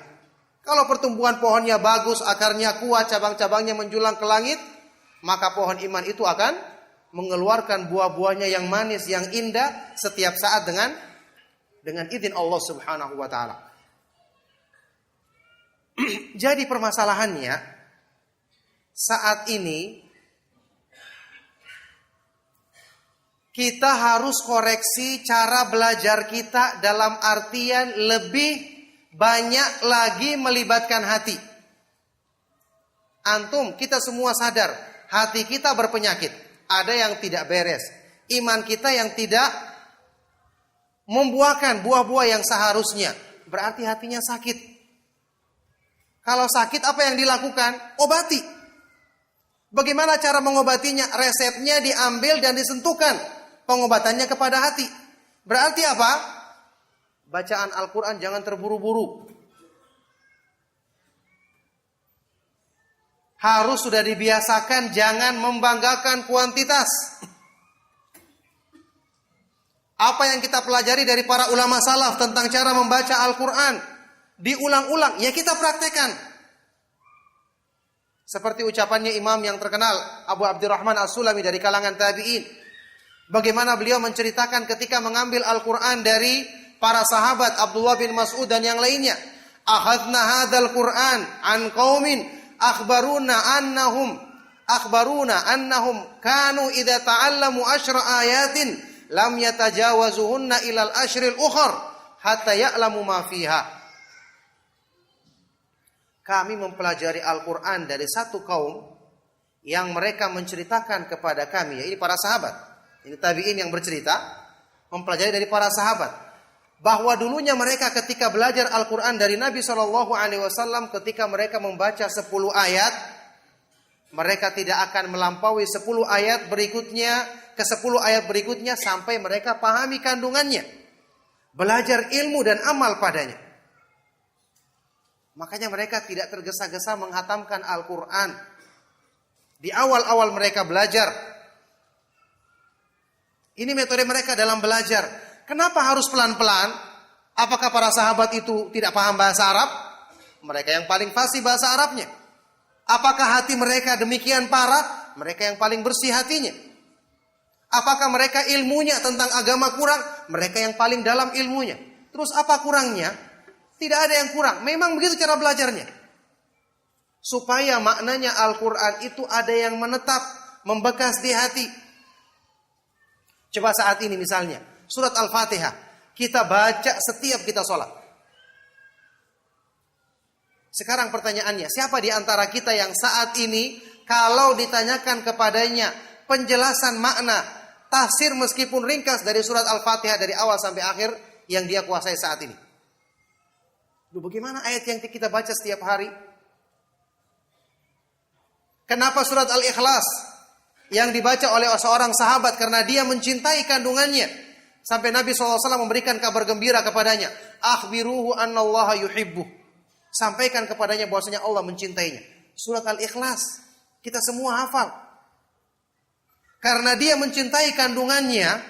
Kalau pertumbuhan pohonnya bagus, akarnya kuat, cabang-cabangnya menjulang ke langit, maka pohon iman itu akan mengeluarkan buah-buahnya yang manis, yang indah setiap saat dengan izin Allah Subhanahu wa taala. Jadi permasalahannya saat ini kita harus koreksi cara belajar kita dalam artian lebih banyak lagi melibatkan hati. Antum, kita semua sadar hati kita berpenyakit, ada yang tidak beres. Iman kita yang tidak membuahkan buah-buah yang seharusnya, berarti hatinya sakit. Kalau sakit apa yang dilakukan? Obati. Bagaimana cara mengobatinya? Resepnya diambil dan disentuhkan pengobatannya kepada hati. Berarti apa? Bacaan Al-Quran jangan terburu-buru. Harus sudah dibiasakan, jangan membanggakan kuantitas. Apa yang kita pelajari dari para ulama salaf tentang cara membaca Al-Quran, diulang-ulang, ya kita praktekkan. Seperti ucapannya imam yang terkenal, Abu Abdurrahman As-Sulami dari kalangan tabi'in. Bagaimana beliau menceritakan ketika mengambil Al-Quran dari para sahabat Abdullah bin Mas'ud dan yang lainnya. Akhadna hadzal Qur'an an qaumin akhbaruna annahum kanu idza ta'allamu asyra ayatin lam yatajawazuhunna ilal asyril ukhar hatta ya'lamu ma fiha. Kami mempelajari Al-Quran dari satu kaum yang mereka menceritakan kepada kami, yaitu para sahabat. Ini tabi'in yang bercerita, mempelajari dari para sahabat, bahwa dulunya mereka ketika belajar Al-Quran dari Nabi SAW, ketika mereka membaca 10 ayat, mereka tidak akan melampaui 10 ayat berikutnya, ke 10 ayat berikutnya sampai mereka pahami kandungannya. Belajar ilmu dan amal padanya. Makanya mereka tidak tergesa-gesa menghatamkan Al-Quran. Di awal-awal mereka belajar. Ini metode mereka dalam belajar. Kenapa harus pelan-pelan? Apakah para sahabat itu tidak paham bahasa Arab? Mereka yang paling fasih bahasa Arabnya. Apakah hati mereka demikian parah? Mereka yang paling bersih hatinya. Apakah mereka ilmunya tentang agama kurang? Mereka yang paling dalam ilmunya. Terus apa kurangnya? Tidak ada yang kurang. Memang begitu cara belajarnya. Supaya maknanya Al-Quran itu ada yang menetap, membekas di hati. Coba saat ini misalnya, surat Al-Fatihah. Kita baca setiap kita sholat. Sekarang pertanyaannya, siapa di antara kita yang saat ini, kalau ditanyakan kepadanya penjelasan makna, tafsir meskipun ringkas dari surat Al-Fatihah dari awal sampai akhir, yang dia kuasai saat ini? Bagaimana ayat yang kita baca setiap hari? Kenapa surat Al-Ikhlas yang dibaca oleh seorang sahabat karena dia mencintai kandungannya. Sampai Nabi SAW memberikan kabar gembira kepadanya. Akhbiruhu annallaha yuhibbuh. Sampaikan kepadanya bahwasanya Allah mencintainya. Surat Al-Ikhlas. Kita semua hafal. Karena dia mencintai kandungannya,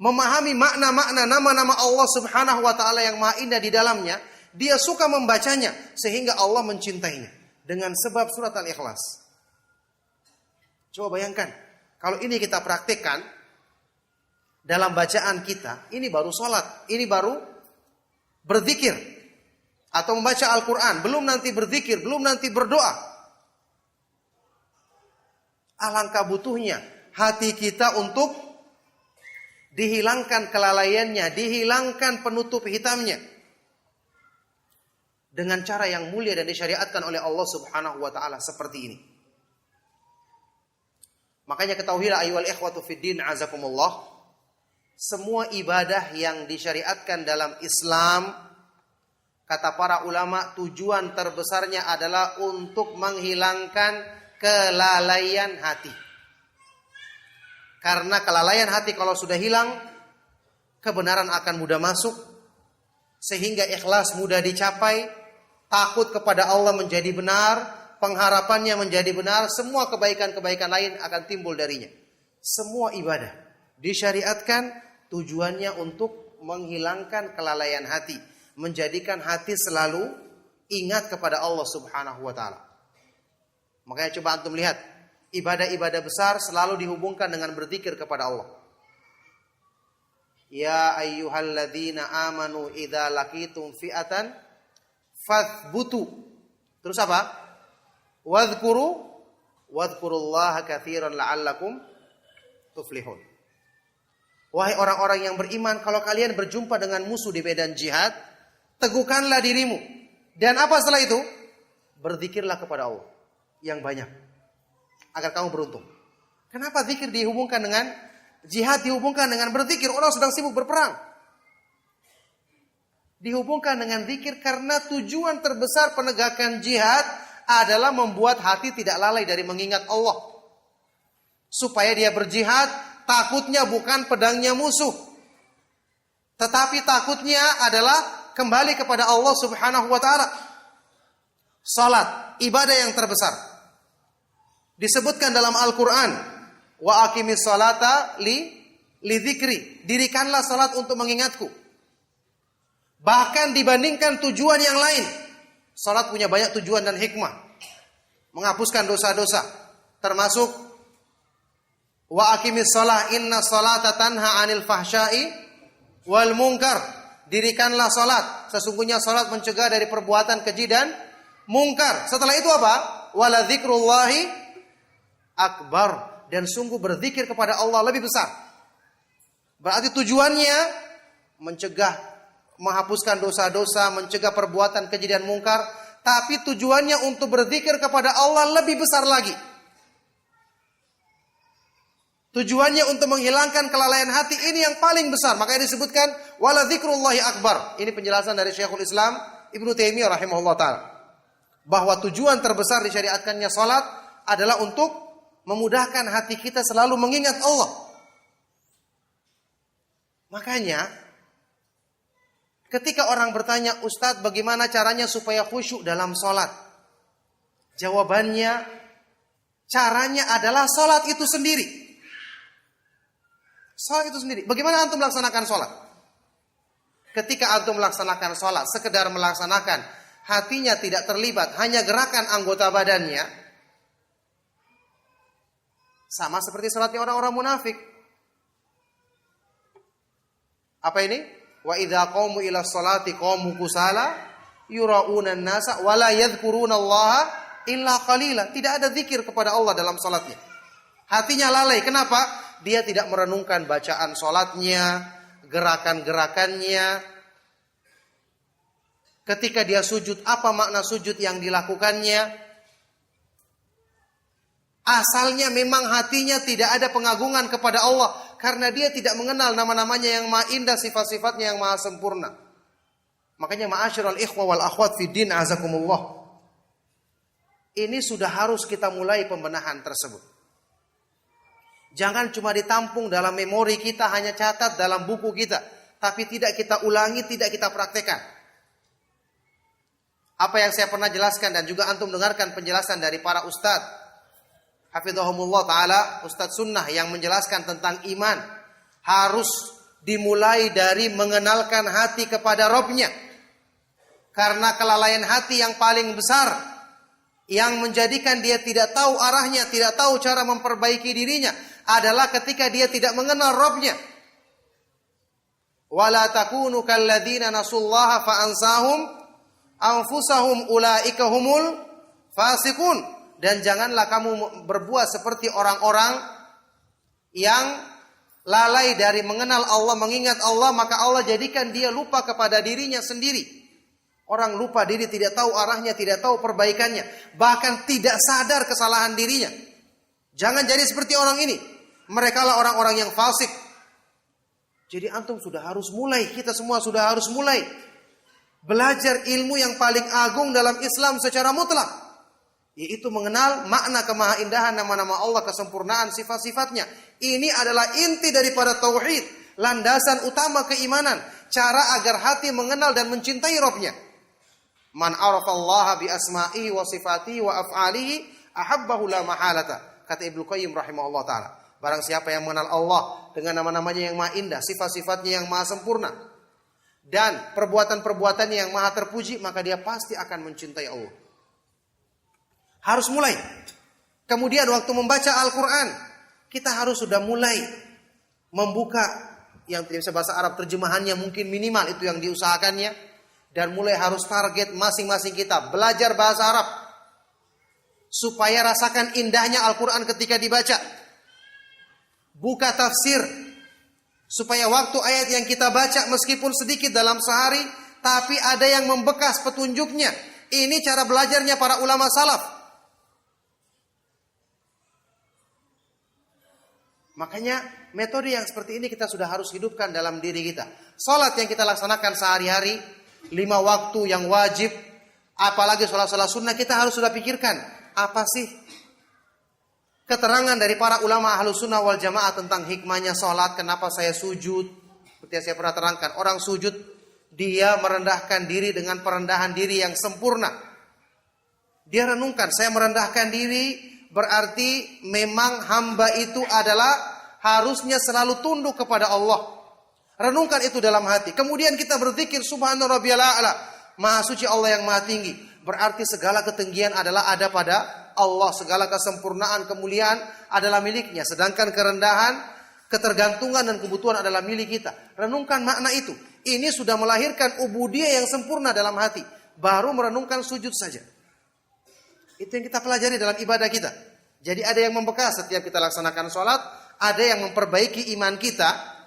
memahami makna-makna nama-nama Allah Subhanahu wa taala yang maha indah di dalamnya, dia suka membacanya sehingga Allah mencintainya dengan sebab surat Al-Ikhlas. Coba bayangkan, kalau ini kita praktikkan dalam bacaan kita, ini baru sholat, ini baru berzikir atau membaca Al-Quran, belum nanti berzikir, belum nanti berdoa. Alangkah butuhnya hati kita untuk dihilangkan kelalaiannya, dihilangkan penutup hitamnya dengan cara yang mulia dan disyariatkan oleh Allah Subhanahu wa taala seperti ini. Makanya ketahuilah ayyuhal ikhwatu fid din azakumullah, semua ibadah yang disyariatkan dalam Islam, kata para ulama, tujuan terbesarnya adalah untuk menghilangkan kelalaian hati. Karena kelalaian hati kalau sudah hilang, kebenaran akan mudah masuk, sehingga ikhlas mudah dicapai, takut kepada Allah menjadi benar, pengharapannya menjadi benar, semua kebaikan-kebaikan lain akan timbul darinya. Semua ibadah disyariatkan tujuannya untuk menghilangkan kelalaian hati, menjadikan hati selalu ingat kepada Allah Subhanahu wa taala. Makanya coba antum lihat, ibadah-ibadah besar selalu dihubungkan dengan berzikir kepada Allah. Ya ayyuhalladzina amanu idza laqitum fi'atan fathbutu. Terus apa? Wadhkurullaha katsiran la'allakum tuflihun. Wahai orang-orang yang beriman, kalau kalian berjumpa dengan musuh di medan jihad, teguhkanlah dirimu. Dan apa setelah itu? Berzikirlah kepada Allah yang banyak, agar kamu beruntung. Kenapa zikir dihubungkan dengan jihad, dihubungkan dengan berzikir? Orang sedang sibuk berperang. Dihubungkan dengan zikir karena tujuan terbesar penegakan jihad adalah membuat hati tidak lalai dari mengingat Allah. Supaya dia berjihad, takutnya bukan pedangnya musuh, tetapi takutnya adalah kembali kepada Allah Subhanahu wa taala. Salat, ibadah yang terbesar. Disebutkan dalam Al-Qur'an, wa aqimis salata li dzikri. Dirikanlah salat untuk mengingatku. Bahkan dibandingkan tujuan yang lain, salat punya banyak tujuan dan hikmah. Menghapuskan dosa-dosa, termasuk wa aqimis shalah inna sholata tanha 'anil fahsya'i wal munkar. Dirikanlah salat, sesungguhnya salat mencegah dari perbuatan keji dan mungkar. Setelah itu apa? Wala dzikrullahi akbar, dan sungguh berzikir kepada Allah lebih besar. Berarti tujuannya mencegah, menghapuskan dosa-dosa, mencegah perbuatan keji dan mungkar, tapi tujuannya untuk berzikir kepada Allah lebih besar lagi. Tujuannya untuk menghilangkan kelalaian hati, ini yang paling besar. Makanya disebutkan wala dzikrullahi akbar. Ini penjelasan dari Syekhul Islam Ibnu Taimiyah rahimahullah taala, bahwa tujuan terbesar disyariatkannya salat adalah untuk memudahkan hati kita selalu mengingat Allah. Makanya ketika orang bertanya, Ustadz bagaimana caranya supaya khusyuk dalam sholat? Jawabannya, caranya adalah sholat itu sendiri. Sholat itu sendiri. Bagaimana antum melaksanakan sholat? Ketika antum melaksanakan sholat, sekedar melaksanakan, hatinya tidak terlibat, hanya gerakan anggota badannya, sama seperti sholatnya orang-orang munafik. Apa ini? Wa idza qamu ila sholati qamu kusala yura'una an-nasa wa la yadhkuruna Allah illa qalila. Tidak ada zikir kepada Allah dalam salatnya. Hatinya lalai. Kenapa? Dia tidak merenungkan bacaan salatnya, gerakan-gerakannya. Ketika dia sujud, apa makna sujud yang dilakukannya? Asalnya memang hatinya tidak ada pengagungan kepada Allah, karena dia tidak mengenal nama-namanya yang maha indah, sifat-sifatnya yang maha sempurna. Makanya ma'asyiral ikhwa wal akhwat fid din azakumullah, ini sudah harus kita mulai pembenahan tersebut. Jangan cuma ditampung dalam memori kita, hanya catat dalam buku kita, tapi tidak kita ulangi, tidak kita praktekkan. Apa yang saya pernah jelaskan dan juga antum dengarkan penjelasan dari para ustadz, hafizahumullah ta'ala, ustadz sunnah yang menjelaskan tentang iman. Harus dimulai dari mengenalkan hati kepada Rabbnya. Karena kelalaian hati yang paling besar, yang menjadikan dia tidak tahu arahnya, tidak tahu cara memperbaiki dirinya, adalah ketika dia tidak mengenal Rabbnya. Wala takunu kalladzina nasullaha fa'ansahum anfusahum ulaika humul fasiqun. Dan janganlah kamu berbuat seperti orang-orang yang lalai dari mengenal Allah, mengingat Allah, maka Allah jadikan dia lupa kepada dirinya sendiri. Orang lupa diri, tidak tahu arahnya, tidak tahu perbaikannya, bahkan tidak sadar kesalahan dirinya. Jangan jadi seperti orang ini. Mereka lah orang-orang yang fasik. Jadi antum sudah harus mulai, kita semua sudah harus mulai belajar ilmu yang paling agung dalam Islam secara mutlak, yaitu mengenal makna kemahaindahan nama-nama Allah, kesempurnaan sifat-sifatnya. Ini adalah inti daripada tauhid, landasan utama keimanan, cara agar hati mengenal dan mencintai Rabbnya. Man arafallaha bi asma'ihi wa sifatihi wa af'alihi ahabbahu la mahalata. Kata Ibnu Qayyim rahimahullah ta'ala. Barang siapa yang mengenal Allah dengan nama-namanya yang maha indah, sifat-sifatnya yang maha sempurna, dan perbuatan-perbuatannya yang maha terpuji, maka dia pasti akan mencintai Allah. Harus mulai. Kemudian waktu membaca Al-Quran, kita harus sudah mulai membuka, yang tidak bisa bahasa Arab, terjemahannya mungkin minimal itu yang diusahakannya. Dan mulai harus target masing-masing kita belajar bahasa Arab, supaya rasakan indahnya Al-Quran ketika dibaca. Buka tafsir, supaya waktu ayat yang kita baca meskipun sedikit dalam sehari, tapi ada yang membekas petunjuknya. Ini cara belajarnya para ulama salaf. Makanya metode yang seperti ini kita sudah harus hidupkan dalam diri kita. Salat yang kita laksanakan sehari-hari, 5 waktu yang wajib, apalagi salat-salat sunnah, kita harus sudah pikirkan, apa sih keterangan dari para ulama Ahlus Sunnah wal Jamaah tentang hikmahnya salat, kenapa saya sujud. Seperti yang saya pernah terangkan, orang sujud, dia merendahkan diri dengan perendahan diri yang sempurna. Dia renungkan, saya merendahkan diri, berarti memang hamba itu adalah harusnya selalu tunduk kepada Allah. Renungkan itu dalam hati. Kemudian kita berzikir, Subhana rabbiyal a'la, maha suci Allah yang maha tinggi. Berarti segala ketinggian adalah ada pada Allah. Segala kesempurnaan, kemuliaan adalah miliknya. Sedangkan kerendahan, ketergantungan dan kebutuhan adalah milik kita. Renungkan makna itu. Ini sudah melahirkan ubudiyah yang sempurna dalam hati. Baru merenungkan sujud saja. Itu yang kita pelajari dalam ibadah kita. Jadi ada yang membekas setiap kita laksanakan sholat. Ada yang memperbaiki iman kita,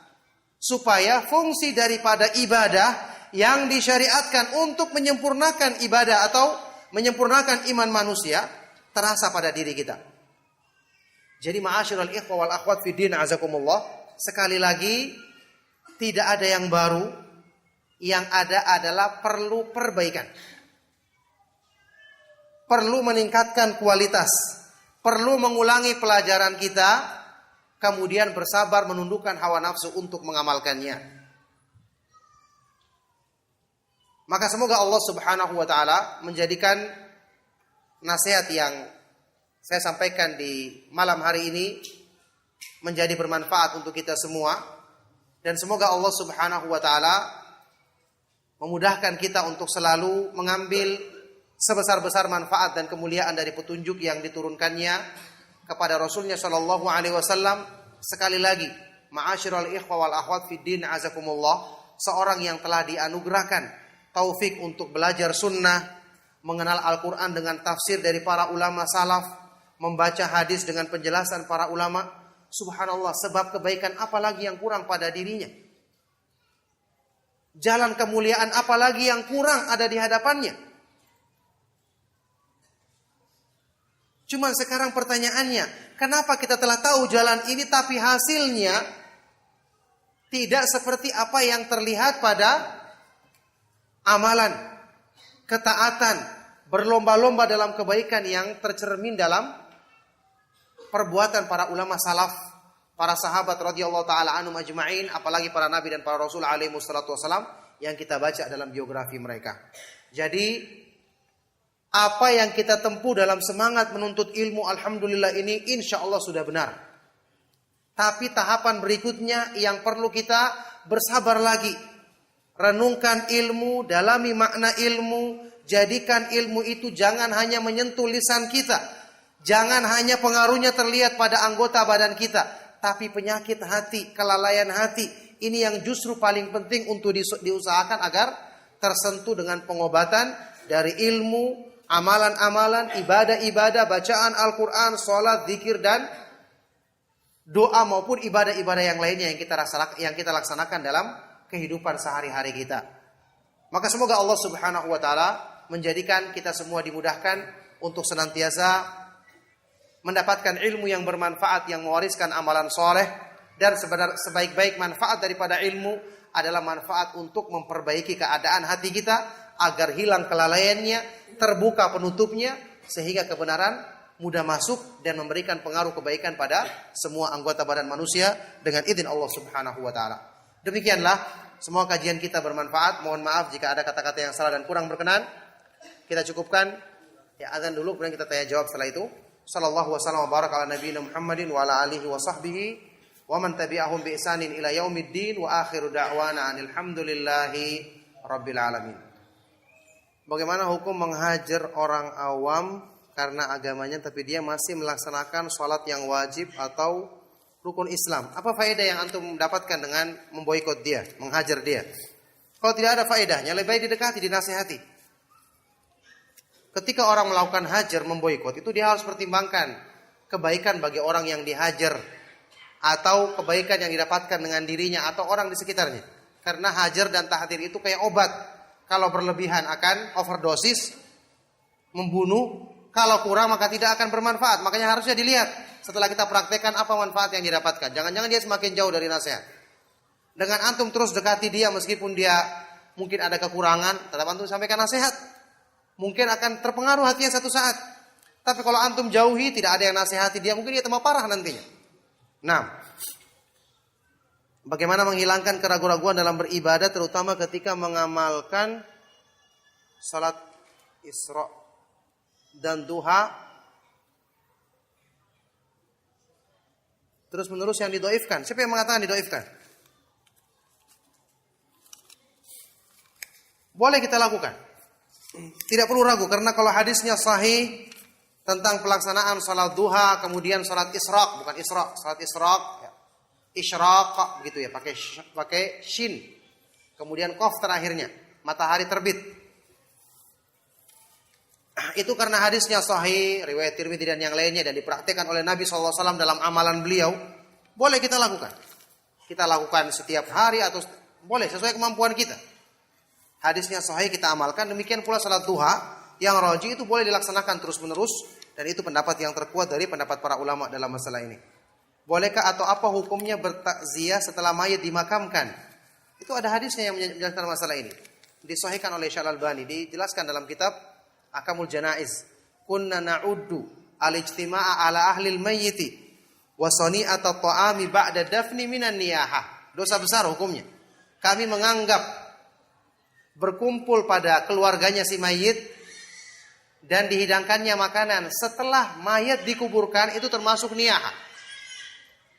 supaya fungsi daripada ibadah yang disyariatkan untuk menyempurnakan ibadah atau menyempurnakan iman manusia terasa pada diri kita. Jadi ma'asyiral ikhwa wal akhwat fi din azakumullah, sekali lagi tidak ada yang baru, yang ada adalah perlu perbaikan. Perlu meningkatkan kualitas, perlu mengulangi pelajaran kita, kemudian bersabar menundukkan hawa nafsu untuk mengamalkannya. Maka semoga Allah Subhanahu wa taala menjadikan nasihat yang saya sampaikan di malam hari ini menjadi bermanfaat untuk kita semua, dan semoga Allah Subhanahu wa taala memudahkan kita untuk selalu mengambil sebesar-besar manfaat dan kemuliaan dari petunjuk yang diturunkannya kepada Rasulnya Shallallahu Alaihi Wasallam. Sekali lagi, ma'asyiral ikhwa wal akhwat fid din azakumullah, seorang yang telah dianugerahkan taufik untuk belajar sunnah, mengenal Al-Quran dengan tafsir dari para ulama salaf, membaca hadis dengan penjelasan para ulama, subhanallah, sebab kebaikan apa lagi yang kurang pada dirinya? Jalan kemuliaan apa lagi yang kurang ada di hadapannya? Cuman sekarang pertanyaannya, kenapa kita telah tahu jalan ini tapi hasilnya tidak seperti apa yang terlihat pada amalan, ketaatan, berlomba-lomba dalam kebaikan yang tercermin dalam perbuatan para ulama salaf, para sahabat radhiyallahu taala anhum ajma'in, apalagi para nabi dan para rasul alaihi wassalatu wassalam yang kita baca dalam biografi mereka. Jadi apa yang kita tempuh dalam semangat menuntut ilmu, alhamdulillah ini insya Allah sudah benar. Tapi tahapan berikutnya yang perlu kita bersabar lagi. Renungkan ilmu, dalami makna ilmu, jadikan ilmu itu jangan hanya menyentuh lisan kita. Jangan hanya pengaruhnya terlihat pada anggota badan kita, tapi penyakit hati, kelalaian hati, ini yang justru paling penting untuk diusahakan agar tersentuh dengan pengobatan dari ilmu, amalan-amalan, ibadah-ibadah, bacaan Al-Quran, sholat, zikir, dan doa maupun ibadah-ibadah yang lainnya yang kita laksanakan dalam kehidupan sehari-hari kita. Maka semoga Allah Subhanahu wa taala menjadikan kita semua dimudahkan untuk senantiasa mendapatkan ilmu yang bermanfaat, yang mewariskan amalan soleh, dan sebaik-baik manfaat daripada ilmu adalah manfaat untuk memperbaiki keadaan hati kita agar hilang kelalaiannya, terbuka penutupnya, sehingga kebenaran mudah masuk dan memberikan pengaruh kebaikan pada semua anggota badan manusia dengan izin Allah Subhanahu wa taala. Demikianlah, semua kajian kita bermanfaat. Mohon maaf jika ada kata-kata yang salah dan kurang berkenan. Kita cukupkan ya azan dulu, kemudian kita tanya jawab setelah itu. Sallallahu wasallam wa baraka ala nabiyina Muhammadin wa ala alihi wa sahbihi wa man tabi'ahum bi ihsanin ila yaumiddin wa akhiru da'wana alhamdulillahi rabbil alamin. Bagaimana hukum menghajar orang awam karena agamanya tapi dia masih melaksanakan sholat yang wajib atau rukun Islam? Apa faedah yang antum mendapatkan dengan memboikot dia, menghajar dia? Kalau tidak ada faedahnya, lebih baik didekati, dinasihati. Ketika orang melakukan hajar, memboikot, itu dia harus pertimbangkan kebaikan bagi orang yang dihajar atau kebaikan yang didapatkan dengan dirinya atau orang di sekitarnya. Karena hajar dan tahdir itu kayak obat. Kalau berlebihan akan overdosis, membunuh. Kalau kurang maka tidak akan bermanfaat. Makanya harusnya dilihat setelah kita praktekkan apa manfaat yang didapatkan. Jangan-jangan dia semakin jauh dari nasihat. Dengan antum terus dekati dia meskipun dia mungkin ada kekurangan, tetap antum sampaikan nasihat. Mungkin akan terpengaruh hatinya satu saat. Tapi kalau antum jauhi, tidak ada yang nasihati dia, mungkin dia tambah parah nantinya. Nah, bagaimana menghilangkan keraguan-raguan dalam beribadah, terutama ketika mengamalkan salat Isra dan duha terus menerus yang didoifkan? Siapa yang mengatakan didoifkan? Boleh kita lakukan. Tidak perlu ragu, karena kalau hadisnya sahih tentang pelaksanaan salat duha, kemudian salat isyraq, bukan isra, salat isyraq, ya. Isyraq gitu ya, pakai shin. Kemudian qaf terakhirnya, matahari terbit. Itu karena hadisnya sahih, riwayat Tirmidzi dan yang lainnya, dan dipraktikkan oleh Nabi SAW dalam amalan beliau. Boleh kita lakukan. Kita lakukan setiap hari atau boleh sesuai kemampuan kita. Hadisnya sahih kita amalkan. Demikian pula salat duha yang rajih itu boleh dilaksanakan terus-menerus, dan itu pendapat yang terkuat dari pendapat para ulama dalam masalah ini. Bolehkah atau apa hukumnya bertakziah setelah mayit dimakamkan? Itu ada hadisnya yang menjelaskan masalah ini. Disahihkan oleh Syekh Al-Albani, dijelaskan dalam kitab Ahkamul Janaiz. Kunna na'uddu al-ijtima'a ala ahlil mayyiti wa sani'ata ta'ami ba'da dafni minan niyahah. Dosa besar hukumnya. Kami menganggap berkumpul pada keluarganya si mayit dan dihidangkannya makanan setelah mayat dikuburkan itu termasuk niyahah.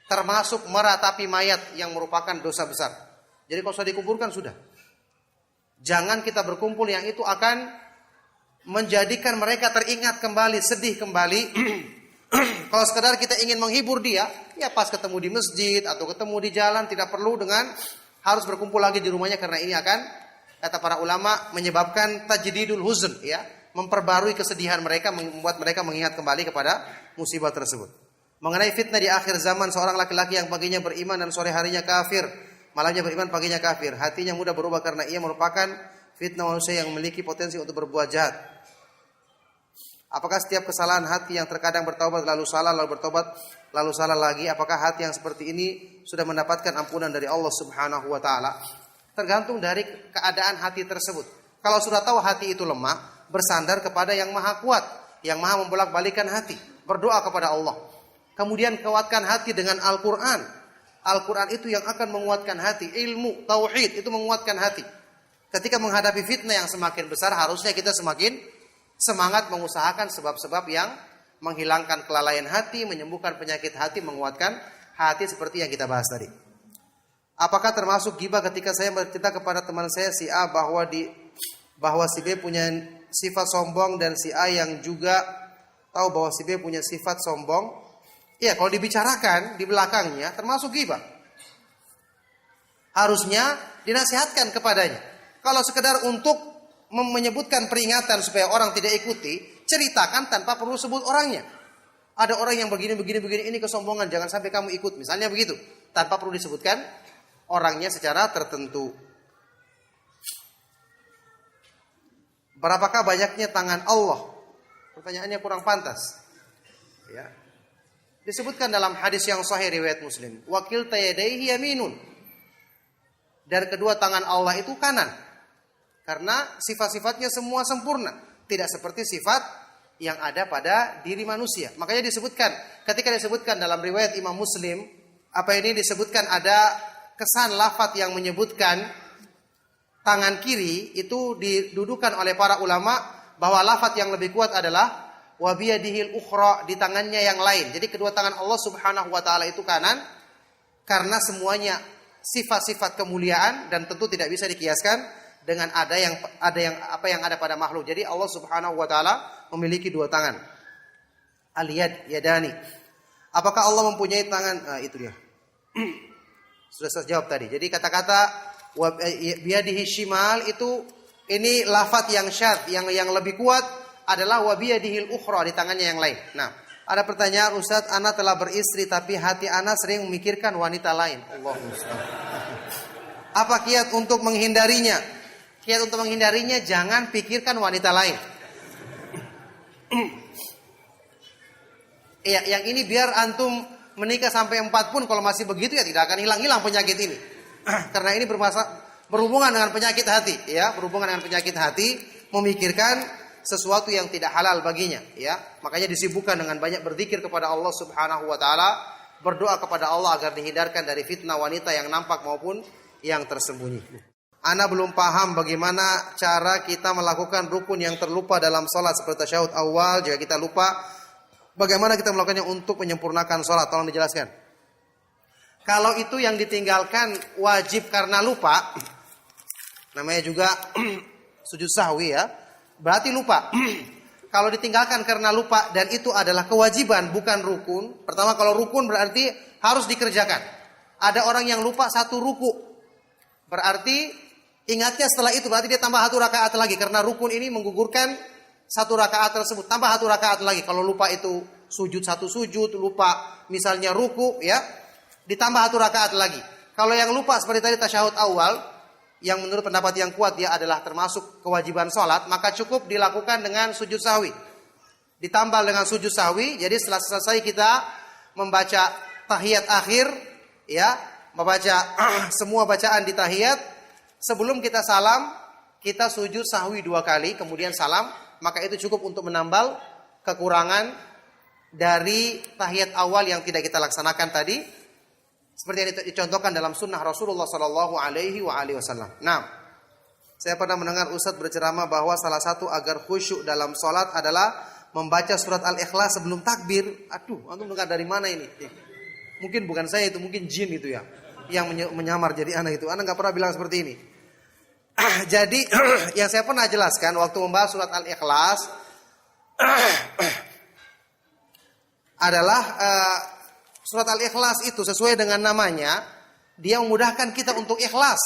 Termasuk meratapi mayat yang merupakan dosa besar. Jadi kalau sudah dikuburkan sudah. Jangan kita berkumpul yang itu akan menjadikan mereka teringat kembali, sedih kembali. Kalau sekedar kita ingin menghibur dia, ya pas ketemu di masjid atau ketemu di jalan, tidak perlu dengan harus berkumpul lagi di rumahnya, karena ini akan, kata para ulama, menyebabkan tajdidul huzn, ya, memperbarui kesedihan mereka, membuat mereka mengingat kembali kepada musibah tersebut. Mengenai fitnah di akhir zaman, seorang laki-laki yang paginya beriman dan sore harinya kafir, malamnya beriman, paginya kafir, hatinya mudah berubah karena ia merupakan fitnah manusia yang memiliki potensi untuk berbuat jahat. Apakah setiap kesalahan hati yang terkadang bertaubat lalu salah, lalu bertobat lalu salah lagi, apakah hati yang seperti ini sudah mendapatkan ampunan dari Allah Subhanahu wa taala? Tergantung dari keadaan hati tersebut. Kalau sudah tahu hati itu lemah, bersandar kepada yang maha kuat, yang maha membolak-balikan hati, berdoa kepada Allah. Kemudian kuatkan hati dengan Al-Quran. Al-Quran itu yang akan menguatkan hati. Ilmu, tauhid itu menguatkan hati. Ketika menghadapi fitnah yang semakin besar, harusnya kita semakin semangat mengusahakan sebab-sebab yang menghilangkan kelalaian hati, menyembuhkan penyakit hati, menguatkan hati seperti yang kita bahas tadi. Apakah termasuk ghibah ketika saya bercerita kepada teman saya si A bahwa si B punya sifat sombong dan si A yang juga tahu bahwa si B punya sifat sombong? Ya, kalau dibicarakan di belakangnya termasuk ghibah. Harusnya dinasihatkan kepadanya. Kalau sekedar untuk menyebutkan peringatan supaya orang tidak ikuti, ceritakan tanpa perlu sebut orangnya. Ada orang yang begini, ini kesombongan, jangan sampai kamu ikut. Misalnya begitu, tanpa perlu disebutkan orangnya secara tertentu. Berapakah banyaknya tangan Allah? Pertanyaannya kurang pantas. Ya. Disebutkan dalam hadis yang sahih riwayat Muslim, wakil tayadaihi yaminun. Dan kedua tangan Allah itu kanan. Karena sifat-sifatnya semua sempurna. Tidak seperti sifat yang ada pada diri manusia. Makanya disebutkan, ketika disebutkan dalam riwayat Imam Muslim, disebutkan ada kesan lafaz yang menyebutkan tangan kiri itu didudukan oleh para ulama bahwa lafaz yang lebih kuat adalah wabiyadihil ukhra, di tangannya yang lain. Jadi kedua tangan Allah Subhanahu wa taala itu kanan karena semuanya sifat-sifat kemuliaan dan tentu tidak bisa dikiaskan dengan apa yang ada pada makhluk. Jadi Allah Subhanahu wa taala memiliki dua tangan. Al-yad, yadani. Apakah Allah mempunyai tangan? Itu dia. Sudah saya jawab tadi. Jadi kata-kata biyadihi shimal itu ini lafaz yang syadz, yang lebih kuat adalah wabiyadihil ukhra, di tangannya yang lain. Nah, ada pertanyaan, Ustaz, ana telah beristri tapi hati ana sering memikirkan wanita lain. Allahu musta'an. Apa kiat untuk menghindarinya? Kiat untuk menghindarinya, jangan pikirkan wanita lain. Ya, yang ini biar antum menikah sampai 4 pun kalau masih begitu ya tidak akan hilang-hilang penyakit ini. Karena ini berhubungan dengan penyakit hati, ya, berhubungan dengan penyakit hati, memikirkan sesuatu yang tidak halal baginya, ya. Makanya disibukkan dengan banyak berzikir kepada Allah Subhanahu wa taala, berdoa kepada Allah agar dihindarkan dari fitnah wanita yang nampak maupun yang tersembunyi. Ana belum paham bagaimana cara kita melakukan rukun yang terlupa dalam salat seperti tasyahud awal. Jika kita lupa, bagaimana kita melakukannya untuk menyempurnakan salat? Tolong dijelaskan. Kalau itu yang ditinggalkan wajib karena lupa, namanya juga sujud sahwi, ya. Berarti lupa. Kalau ditinggalkan karena lupa dan itu adalah kewajiban bukan rukun. Pertama, kalau rukun berarti harus dikerjakan. Ada orang yang lupa satu ruku, berarti ingatnya setelah itu, berarti dia tambah 1 rakaat lagi. Karena rukun ini menggugurkan 1 rakaat tersebut. Tambah 1 rakaat lagi. Kalau lupa itu sujud 1 sujud, lupa misalnya ruku, ya, ditambah 1 rakaat lagi. Kalau yang lupa seperti tadi tasyahud awal, yang menurut pendapat yang kuat dia adalah termasuk kewajiban sholat, maka cukup dilakukan dengan sujud sahwi. Ditambah dengan sujud sahwi, jadi setelah selesai kita membaca tahiyat akhir, ya, membaca semua bacaan di tahiyat. Sebelum kita salam, kita sujud sahwi 2 kali, kemudian salam. Maka itu cukup untuk menambal kekurangan dari tahiyat awal yang tidak kita laksanakan tadi. Seperti yang dicontohkan dalam sunnah Rasulullah Sallallahu Alaihi Wasallam. Nah, saya pernah mendengar Ustaz berceramah bahwa salah satu agar khusyuk dalam sholat adalah membaca surat Al-Ikhlas sebelum takbir. Aduh, antum dengar dari mana ini? Mungkin bukan saya itu, mungkin jin itu ya, yang menyamar jadi anak itu. Anak nggak pernah bilang seperti ini. Jadi yang saya pernah jelaskan waktu membahas surat Al-Ikhlas adalah surat Al-Ikhlas itu sesuai dengan namanya, dia memudahkan kita untuk ikhlas.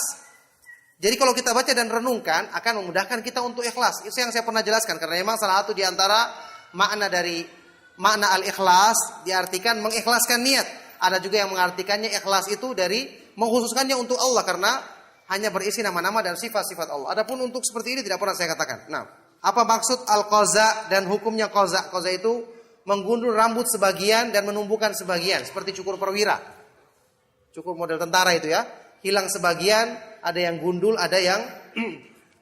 Jadi kalau kita baca dan renungkan akan memudahkan kita untuk ikhlas. Itu yang saya pernah jelaskan karena memang salah satu di antara makna dari makna Al-Ikhlas diartikan mengikhlaskan niat. Ada juga yang mengartikannya ikhlas itu dari mengkhususkannya untuk Allah karena hanya berisi nama-nama dan sifat-sifat Allah. Adapun untuk seperti ini tidak pernah saya katakan. Nah, apa maksud al-qaza dan hukumnya qaza? Qaza itu menggundul rambut sebagian dan menumbuhkan sebagian, seperti cukur perwira. Cukur model tentara itu ya. Hilang sebagian, ada yang gundul, ada yang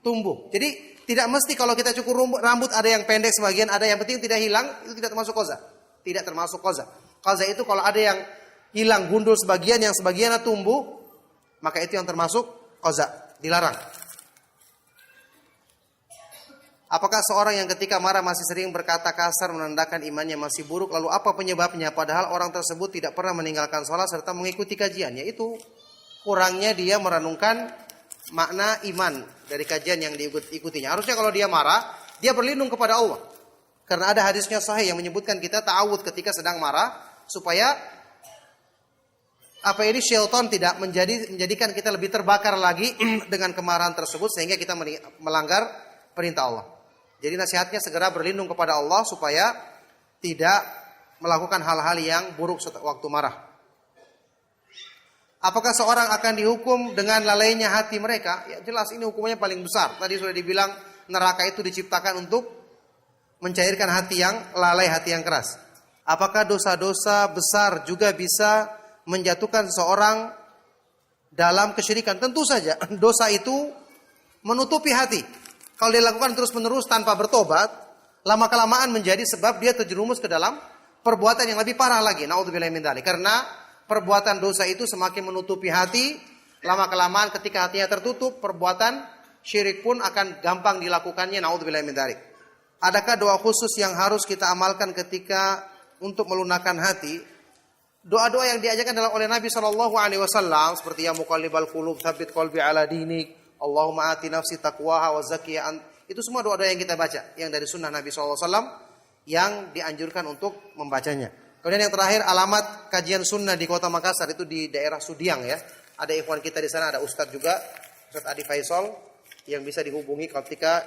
tumbuh. Jadi tidak mesti kalau kita cukur rambut ada yang pendek sebagian, ada yang penting tidak hilang, itu tidak termasuk qaza. Tidak termasuk qaza. Qaza itu kalau ada yang hilang, gundul sebagian, yang sebagiannya tumbuh, maka itu yang termasuk qaza, dilarang. Apakah seorang yang ketika marah masih sering berkata kasar menandakan imannya masih buruk? Lalu apa penyebabnya? Padahal orang tersebut tidak pernah meninggalkan sholat serta mengikuti kajian. Yaitu kurangnya dia merenungkan makna iman dari kajian yang diikutinya. Harusnya kalau dia marah, dia berlindung kepada Allah. Karena ada hadisnya sahih yang menyebutkan kita ta'awud ketika sedang marah, supaya syaitan tidak menjadikan kita lebih terbakar lagi dengan kemarahan tersebut sehingga kita melanggar perintah Allah. Jadi nasihatnya segera berlindung kepada Allah supaya tidak melakukan hal-hal yang buruk waktu marah. Apakah seorang akan dihukum dengan lalainya hati mereka? Ya jelas ini hukumannya paling besar. Tadi sudah dibilang neraka itu diciptakan untuk mencairkan hati yang lalai, hati yang keras. Apakah dosa-dosa besar juga bisa menjatuhkan seorang dalam kesyirikan? Tentu saja dosa itu menutupi hati. Kalau dilakukan terus-menerus tanpa bertobat, lama-kelamaan menjadi sebab dia terjerumus ke dalam perbuatan yang lebih parah lagi. Naudzubillahi min dzalik. Karena perbuatan dosa itu semakin menutupi hati, lama-kelamaan ketika hatinya tertutup, perbuatan syirik pun akan gampang dilakukannya. Naudzubillahi min dzalik. Adakah doa khusus yang harus kita amalkan ketika untuk melunakkan hati? Doa-doa yang diajarkan oleh Nabi SAW seperti ya muqallibal qulub tsabbit qalbi ala dinik, Allahumma ati nafsi taqwaha wa zakkiha, itu semua doa-doa yang kita baca yang dari sunnah Nabi SAW yang dianjurkan untuk membacanya. Kemudian yang terakhir, alamat kajian sunnah di Kota Makassar itu di daerah Sudiang ya. Ada ikhwan kita di sana, ada Ustadz juga, Ustadz Adi Faisal yang bisa dihubungi ketika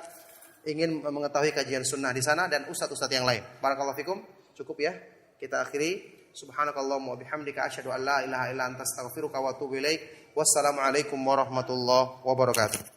ingin mengetahui kajian sunnah di sana dan ustadz-ustadz yang lain. Barakallahu fikum. Cukup ya. Kita akhiri. Subhanakallahumma wa bihamdika asyhadu an la ilaha illa anta astaghfiruka wa atubu ilaik. Wassalamualaikum warahmatullahi wabarakatuh.